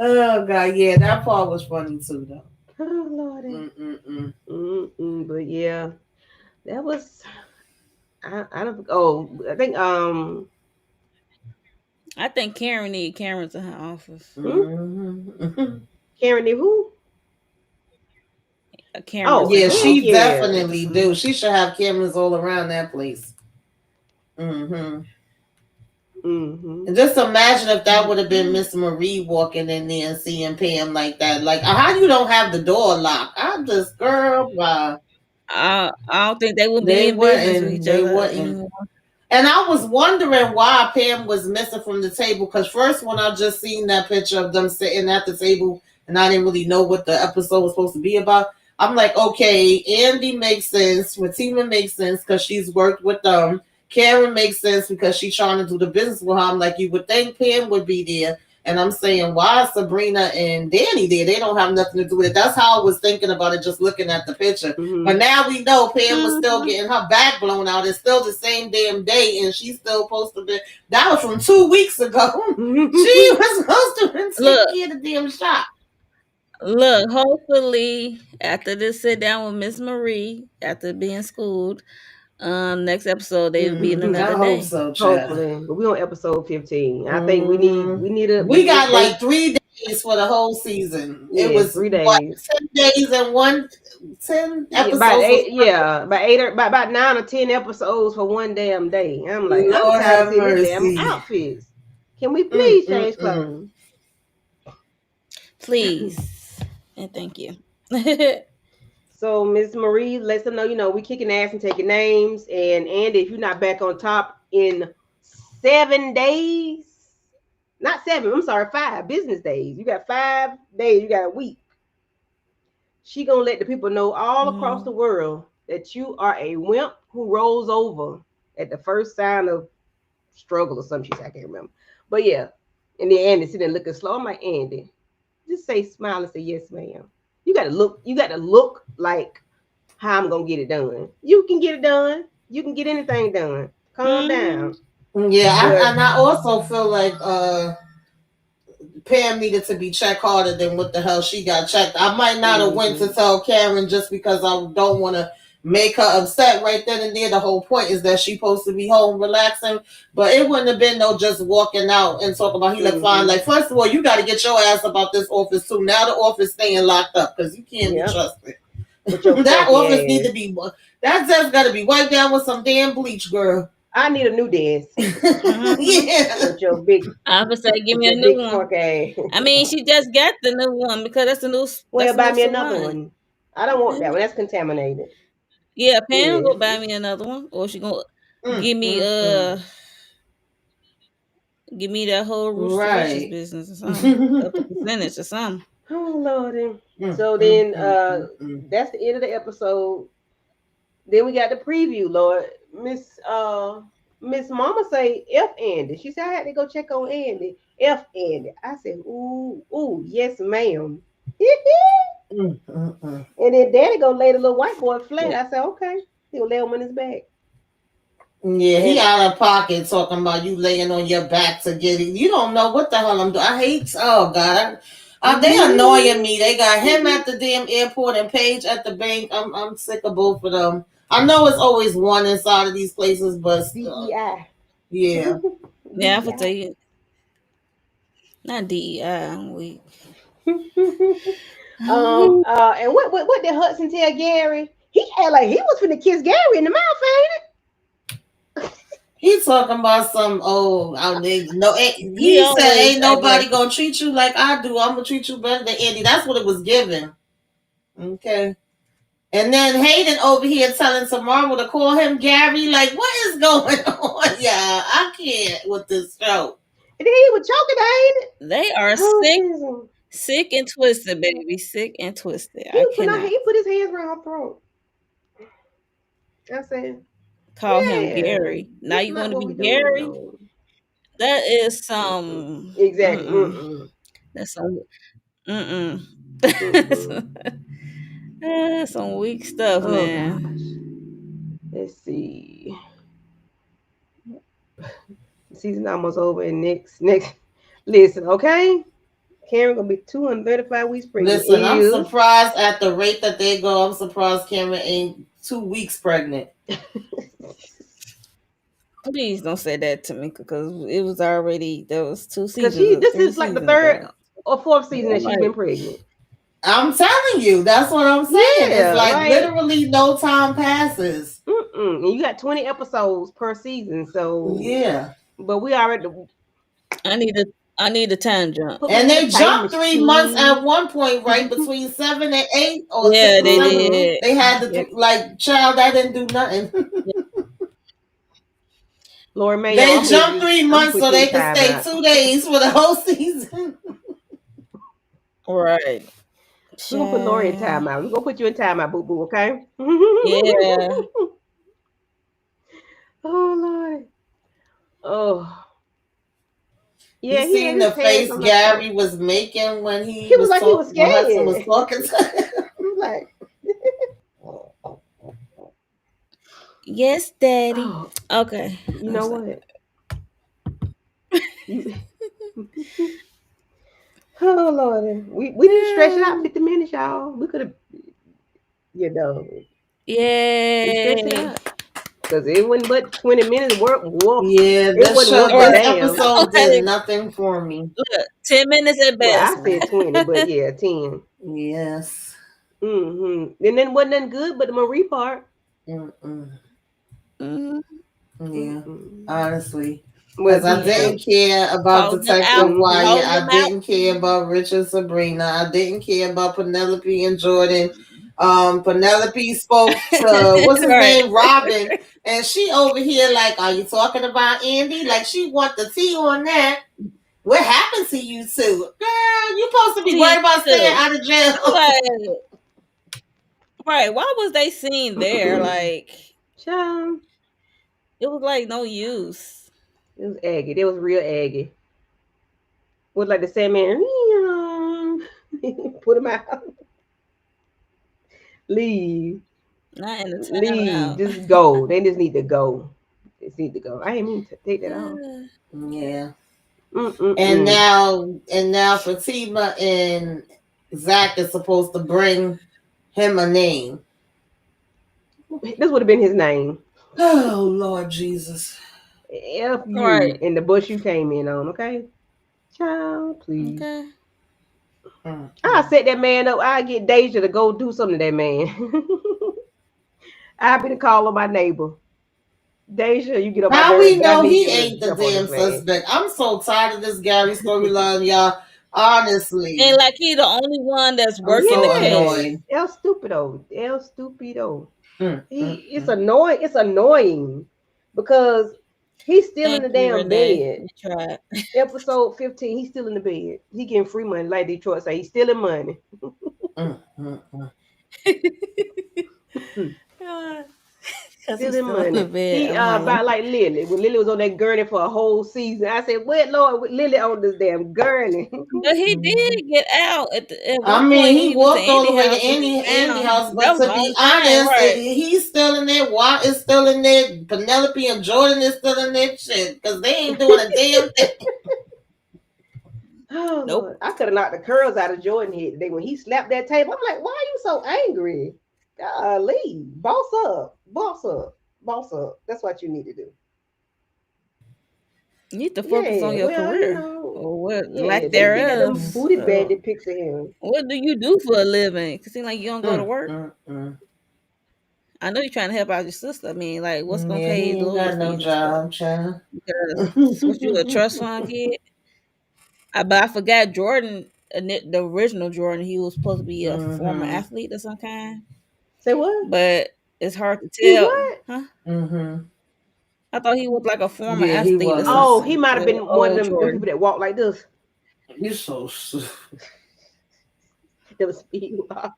Oh God, yeah, that part was funny too, though. Oh Lordy. But yeah, that was. I don't. Oh, I think Karen need cameras in her office. Karen, who? Cameras Yeah, in her she office. definitely do. She should have cameras all around that place. And just imagine if that would have been Miss Marie walking in there and seeing Pam like that. Like, how you don't have the door locked? I'm just, girl, wow. I don't think they would be in business with each other anymore. And I was wondering why Pam was missing from the table, because first when I just seen that picture of them sitting at the table and I didn't really know what the episode was supposed to be about, I'm like, okay, Andy makes sense, Fatima makes sense because she's worked with them. Karen makes sense because she's trying to do the business with her. I'm like, you would think Pam would be there. And I'm saying, why is Sabrina and Danny there? They don't have nothing to do with it. That's how I was thinking about it, just looking at the picture. But now we know Pam was still getting her back blown out. It's still the same damn day, and she's still supposed to be. That was from 2 weeks ago. She was supposed to be taking care of the damn shop. Look, hopefully after this sit down with Miss Marie, after being schooled, next episode they will be in another day. Hope so, hopefully. But we on episode 15. I think we got like 3 days for the whole season. Yeah, it was 3 days. What, 10 days and 10 episodes. About 9 or 10 episodes for one damn day. I'm like, Lord I'm tired have of seeing mercy. these damn outfits. Can we Mm, please mm, change mm. clothes? Please and thank you. So Miss Marie lets them know, we kicking ass and taking names. And Andy, if you're not back on top in 7 days, not seven, I'm sorry, 5 business days. You got 5 days, you got a week. She gonna let the people know all across the Mhm. world that you are a wimp who rolls over at the first sign of struggle or something. She said, I can't remember. But yeah. And then Andy sitting there looking slow. I'm like, Andy, just say smile and say yes, ma'am. You got to look like how I'm gonna get it done. You can get it done. You can get anything done. Calm Mhm. down. Yeah, But and I also feel like Pam needed to be checked harder than what the hell she got checked. I might not have went to mhm. tell Karen just because I don't want to make her upset right then and there. The whole point is that she's supposed to be home relaxing, but it wouldn't have been no just walking out and talking about he look fine. Mhm. Like, first of all, you got to get your ass about this office too. Now the office staying locked up because you can't be Yep. trusted. With your That funky office need ass. to be that just got to be wiped down with some damn bleach, girl. I need a new desk. Mhm. Yeah. With your big I would say, give with me a your new big one. funky ass. I mean, she just got the new one because Well, that's a buy new me another salon. one. I don't want that one. That's contaminated. Yeah, Pam Yeah. go buy me another one, or she gonna Mm, give me mm, mm. give me that whole Rooster Riches Right. business or something, mm, up a percentage or something. Oh Lordy. mm, So mm, then mm. that's the end of the episode. Then we got the preview, Lord. Miss Mama say F Andy. She said I had to go check on Andy. F Andy. I said, ooh, yes, ma'am. Mm, mm, mm. And then Daddy go lay the little white boy flat. Yeah. I said, okay. He'll lay him on his back. Yeah, he And out of pocket talking about you laying on your back to get it. You don't know what the hell I'm doing. I hate. Oh God, they annoying me. They got him at the damn airport and Paige at the bank. I'm sick of both of them. I know it's always one inside of these places, but DEI. yeah. Yeah, I would tell DEI. you, not DEI. We And what did Hudson tell Gary? He had like he was finna kiss Gary in the mouth, ain't He talking about some no. he He said always ain't act nobody like gonna treat you like I do. I'm gonna treat you better than Andy. That's what it was given. Okay. And then Hayden over here telling Samara to call him Gary. Like, what is going on? Yeah, I can't with this show. and then he was choking, ain't it? they are Oh sick, Jesus. sick and twisted, baby, sick and twisted. He I was putting out, cannot he put his hands around her throat. I said, call him yeah, Gary. Now this is you not want to what be we doing, Gary? no. That is Mm-mm. some. Exactly. Mm-mm. Mm-mm. That's some. Mm-mm. Mm-mm. That's some weak stuff, Oh man. gosh. Let's see. Season almost over and next listen, okay? Karen gonna be 235 weeks pregnant. Listen, I'm Ew. surprised at the rate that they go. I'm surprised Cameron ain't 2 weeks pregnant. Please don't say that to me because it was already there was two Cause seasons or this three is like the seasons third ago. or fourth season I'm that she's like, been pregnant. I'm telling you, that's what I'm saying. It's Yeah, like like literally no time passes. mm-mm. And you got 20 episodes per season, so Yeah. but we already I need a I need a time jump. put And me in a they time jumped 3 months at machine. one point, right? Between 7 and 8 or six Yeah, and they seven. Mm-hmm. did. They had Yeah, like child that didn't do nothing. yeah. Lori May, They I'm jumped with three I'm gonna months put so you in they could stay timeout. 2 days for the whole season. Right. We're gonna put Lori in Child. timeout. We're gonna put you in timeout, boo boo, okay? Yeah. Oh Lord. Oh You yeah, he had seen his the hands face on her Gary throat. was making when he He was was like he was talking, when Hudson was scared. talking to him. He was like, Yes, Daddy. oh, Okay. you I'm know sorry. what? You oh Lord. We didn't stretch it out 50 minutes, y'all. We could have you know we stretched it Yay. out. Because it wasn't but 20 minutes worth Yeah, it wasn't worth All a right. this damn. episode did Okay. nothing for me. Look, 10 minutes at Well, I best, man. said 20, but yeah, 10. Yes. And then wasn't nothing good but the Marie part. Mm-mm. Mhm. Yeah. Mm-mm. Honestly. Well, Because I Yeah, didn't DJ. care about calling them out, Detective Mm-hmm. Wyatt. calling them I out. didn't care about Richard Sabrina. I didn't care about Penelope and Jordan. Penelope spoke to what's his Right. name, Robin, and she over here like, "Are you talking about Andy?" Like she want the tea on that. What happened to you two, girl? You supposed to be See, worried about staying too. out of jail. Like, right. Why was they seen there? Like, Child, it was like no use. it was Aggie. It was real Aggie. Was like the Sandman. Put him out. Leave. Not in the Leave. timeout. Just go. They just need to go. They just need to go. I didn't mean to take that off. Yeah. And Mm-mm-mm. now Fatima and Zach is supposed to bring him a name. This would have been his name. Oh Lord Jesus. F Right. you in the bush you came in on, okay? Child, please. Okay. I set that man up. I get Deja to go do something to that man. I be the call on my neighbor. Deja, you get on my How nerves, we but I know need he you to ain't the jump on damn this man. suspect? I'm so tired of this Gary storyline, y'all. And Honestly, like he the only one that's I'm working the so case. Yes, annoyed. El Stupido, El Stupido. Mm, He, mm, it's mm. annoying. It's annoying because he's still in Thank the you, damn Renee. bed. We tried. Episode 15, he's still in the bed. He getting free money, like Detroit say. He's stealing money. Mm, mm, mm. Because he's Stealing still in the money. bed. He Oh my lord. about like Lily. When Lily was on that gurney for a whole season, I said, "What Lord, with Lily on this damn gurney?" But he Mhm. did get out at I one mean, point when he he went to walked all Andy the way to house and Andy found house, that but was a to be long time, honest, right? he's still in there. Watt is still in there. Penelope and Jordan is still in there. Shit, because they ain't doing a damn thing. Oh Nope. Lord, I could have knocked the curls out of Jordan head today when he slapped that table. I'm like, "Why are you so angry? Golly, boss up, boss up, boss up." That's what you need to do. You need to focus on Yeah, your well, career or what yeah, lack they got thereof. them booty Uh, bandit pics of him. what do you do for a living? It seems like you don't go to Mm, work. mm, mm. I know you're trying to help out your sister. I mean, like, what's gonna Yeah, pay he ain't lawyers got no fees and stuff? job, child. Because what you a trust fund kid? But I forgot Jordan, the original Jordan. He was supposed to be a former Mm-hmm. athlete of some kind, Say what? but it's hard to He tell, what? huh? Mm-hmm. I thought he was like a former Yeah, he athlete or Oh, was. he something. might have The been one of old them people Jordan. that walk like this. You so stupid. Them speed walk,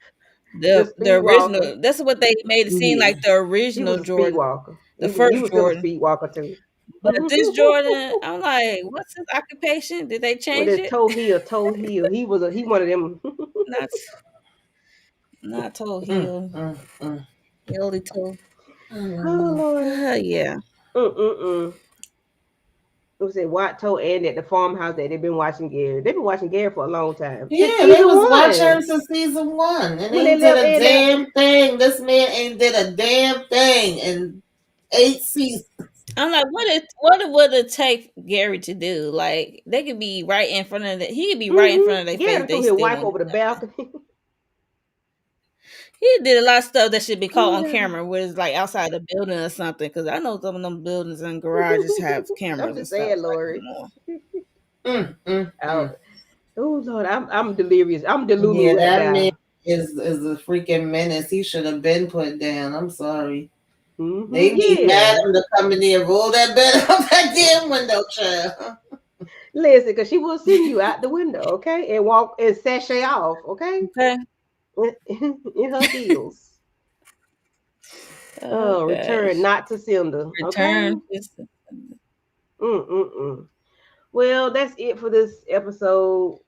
the The speed walker. original. That's what they made it seem Yeah. like the He original was a speed Jordan, walker. the He first was still a Jordan. speed walker too. But this Jordan, I'm like, what's his occupation? Did they With change his it? toe heel. He one of them. Not not toe Mm, heel, mm, mm. hilly toe. Oh Mm. Lord. Yeah. Mm. It was at White Toe and at the farmhouse that they've been watching Gary. They've been watching Gary for a long time since Yeah, they season was watching him one. since season one, and When they they did left a Ed out. damn thing. This man ain't did a damn thing in 8 seasons. I'm like, what would it take Gary to do? Like they could be right in front of he could be right in front of their Gary face. done They threw his still wife won't over do the nothing. balcony. He did a lot of stuff that should be caught Oh on God. camera, where it's like outside the building or something. Because I know some of them buildings and garages have I'm cameras and just stuff. saying, Like, Lori. come on. Out. Mm. Oh Lord, I'm delirious. I'm Yeah, delulu right that man now. is a freaking menace. He should have been put down. I'm sorry. They need Yeah. Madam to come in there and roll that bed out that damn window, child. Listen, because she will send you out the window, okay, and walk and sashay off, okay, Okay. in her heels. Oh Oh, return gosh. not to sender, okay. Return. Mm. Well, that's it for this episode.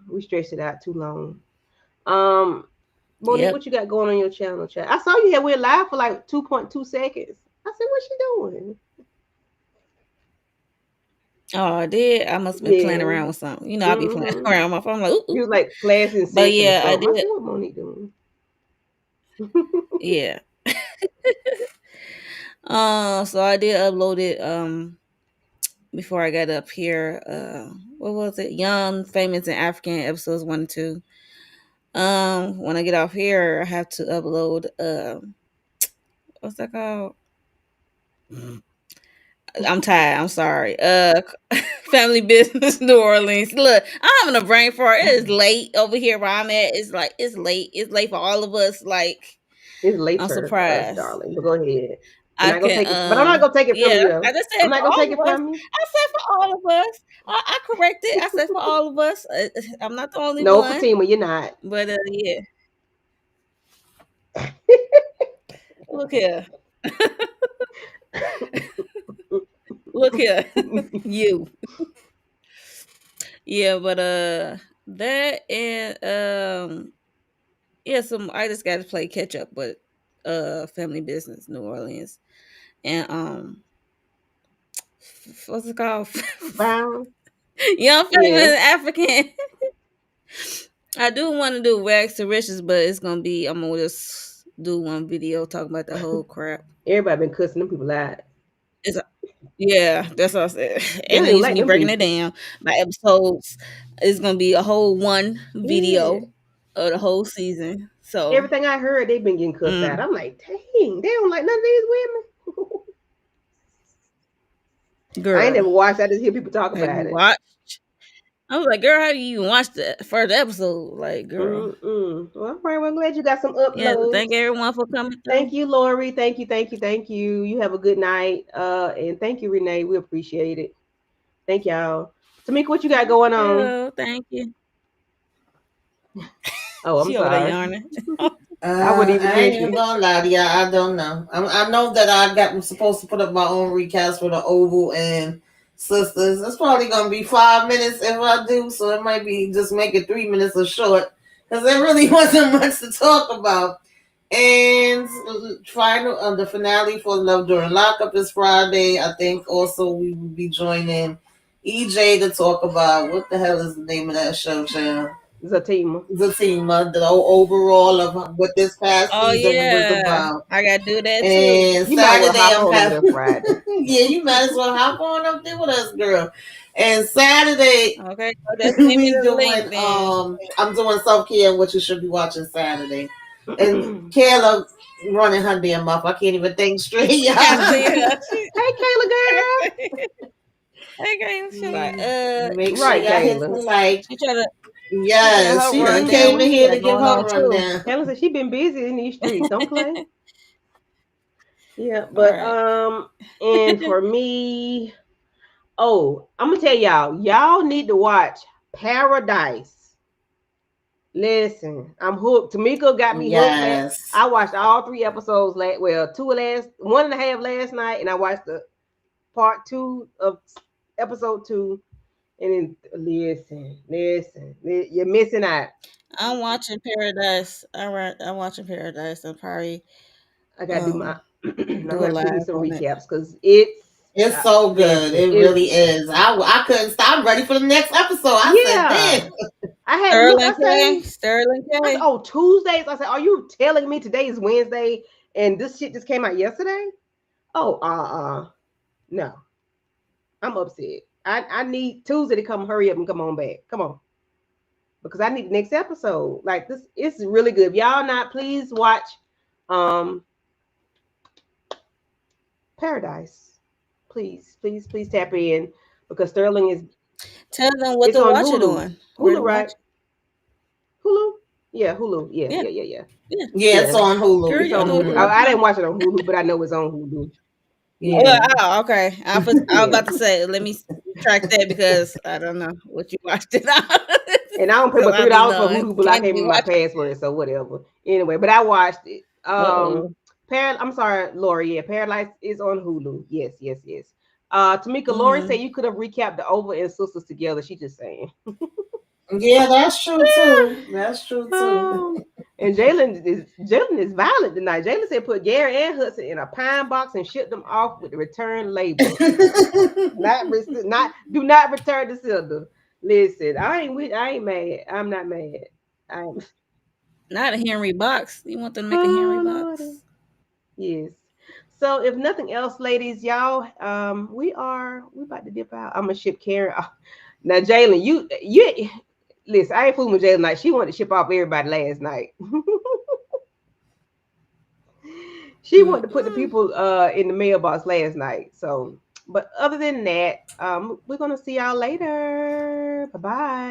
We stretched it out too long. Um, Monique, Yep. what you got going on your channel, chat? I saw you here. We're live for like 2.2 seconds. I said, "What's she doing?" Oh, I did. I must have been playing Yeah. around with something. You know, I'll be playing Mm-hmm. around my phone. I'm like, ooh, He ooh. was like flashing But session or yeah, I something. I said, did. "What Monique doing?" Yeah. So I did upload it before I got up here. What was it? Young, Famous, and African episodes 1 and 2. When I get off here, I have to upload what's that called? I'm tired. I'm sorry. Family business, New Orleans. Look, I'm having a brain fart. It is late over here where I'm at. It's like it's late. It's late for all of us. Like It's I'm later for us, surprised. darling. But go ahead. We're I not gonna can take it, but I'm not gonna take it from yeah, you though. I just I'm said not for gonna take all it of us. from you. I said for all of us. I corrected. I said for all of us. I'm not the only No, one. Fatima, you're not. But yeah. Look here. Look here. You. Yeah, but that and yeah, some I just got to play catch up, but Family Business, New Orleans, and what's it called? Brown. Young Yeah. Famous African. I do want to do Rags to Riches, but it's gonna be I'm gonna just do one video talking about the whole crap. Everybody been cussing them people out. It's yeah, that's what I said. They And don't then even used to like be them breaking it people. down by episodes. It's gonna be a whole one Yeah. video of the whole season. So, Everything I heard, they've been getting cussed out. mm, I'm like, dang, they don't like none of these women. I ain't girl, never watched. I just hear people talk have about you it. watched? I was like, girl, how do you even watch the first episode? Like, girl, Mm-mm. Well, all right. Well, I'm glad you got some yeah. uploads. Thank everyone for coming Thank through. you, Lori. Thank you, thank you, thank you. You have a good night. And thank you, Renee. We appreciate it. Thank y'all. Tamika, what you got going on? Yeah, thank you. Oh, I'm She over there sorry. yarning. I wouldn't even I ain't catch even it. gonna lie to you. I don't know. I know that I'm supposed to put up my own recast for the Oval and Sisters. It's probably gonna be 5 minutes if I do, so it might be just make it 3 minutes or short because there really wasn't much to talk about. And final the finale for Love During Lockup is Friday. I think also we will be joining EJ to talk about what the hell is the name of that show, child? Zatima. The overall of what this past Oh season was yeah, about. I gotta do that too. And You might well Saturday hop I'm on over there having Friday. yeah, you might as well hop on up there with us, girl. And Saturday Okay, so just send me we the link doing then. I'm doing self care and what you should be watching Saturday. And Kayla running her damn mouth. I can't even think straight, I y'all. see her. Hey, Kayla girl. Okay, she like, Make sure Right, y'all hit the Kayla. like. she try to get Yes, her she done run down came what in she here to got give going her on too. rundown. Kayla said she been busy in these streets. Don't play. Yeah, All but right. and for me, oh, I'm gonna tell y'all need to watch Paradise. Listen, I'm hooked. Tamika got me hooked. Yes. I watched all 3 episodes one and a half last night, and I watched the part 2 of episode 2. And then you're missing out. I'm watching Paradise. All right, I'm watching Paradise. I'll probably I gotta do my. um I'm do gonna a have to do me live some on it. recaps because it's It's so good. listen, It it's really is. I couldn't stop. I'm ready for the next episode. I said, yeah. damn. I had to look. Sterling K. Sterling I said, K. oh, Tuesdays. I said, are you telling me today is Wednesday and this shit just came out yesterday? Oh, no, I'm upset. I need Tuesday to come. Hurry up and come on back. Come on, because I need the next episode. Like this, it's really good. If y'all not, please watch, um, Paradise. Please, please, please tap in because Sterling is. Tell them what It's to on watch it Hulu. on. Where to Hulu, watch right? it. Hulu. Yeah, Hulu. Yeah, Yeah, yeah, yeah, yeah. yeah. Yeah, it's Yeah, on Girl, Hulu. it's you on know what Hulu. you're Hmm. talking I about. didn't watch it on Hulu, but I know it's on Hulu. Oh, Yeah, okay. I was yeah. about to say, let me track that because I don't know what you watched it on. And I don't pay Because but I be $3 for knowing. Hulu, but I Can't gave be me my watching. password, so whatever. Anyway, but I watched it. Uh-oh. I'm sorry, Lori. Yeah, Paradise is on Hulu. Yes, yes, yes. Tamika, Lori said Mm-hmm. you could have recapped the Over and Sisters together. She just saying. Yeah, that's true too. That's true too. Um, and Jalen is violent tonight. Jalen said put Gary and Hudson in a pine box and ship them off with the return label. Not do not return the cylinder. Listen, I ain't mad. I'm not mad. I'm Not a Henry box. You want them to make a Henry oh Lordy. box? Yes. So if nothing else, ladies, y'all, we about to dip out. I'm gonna ship Karen off. Now, Jalen, you listen. I ain't fooling with Jalen night. She wanted to ship off everybody last night. She wanted to put the Mm-mm. people in the mailbox last night. So, But other than that, we're gonna see y'all later. Bye bye.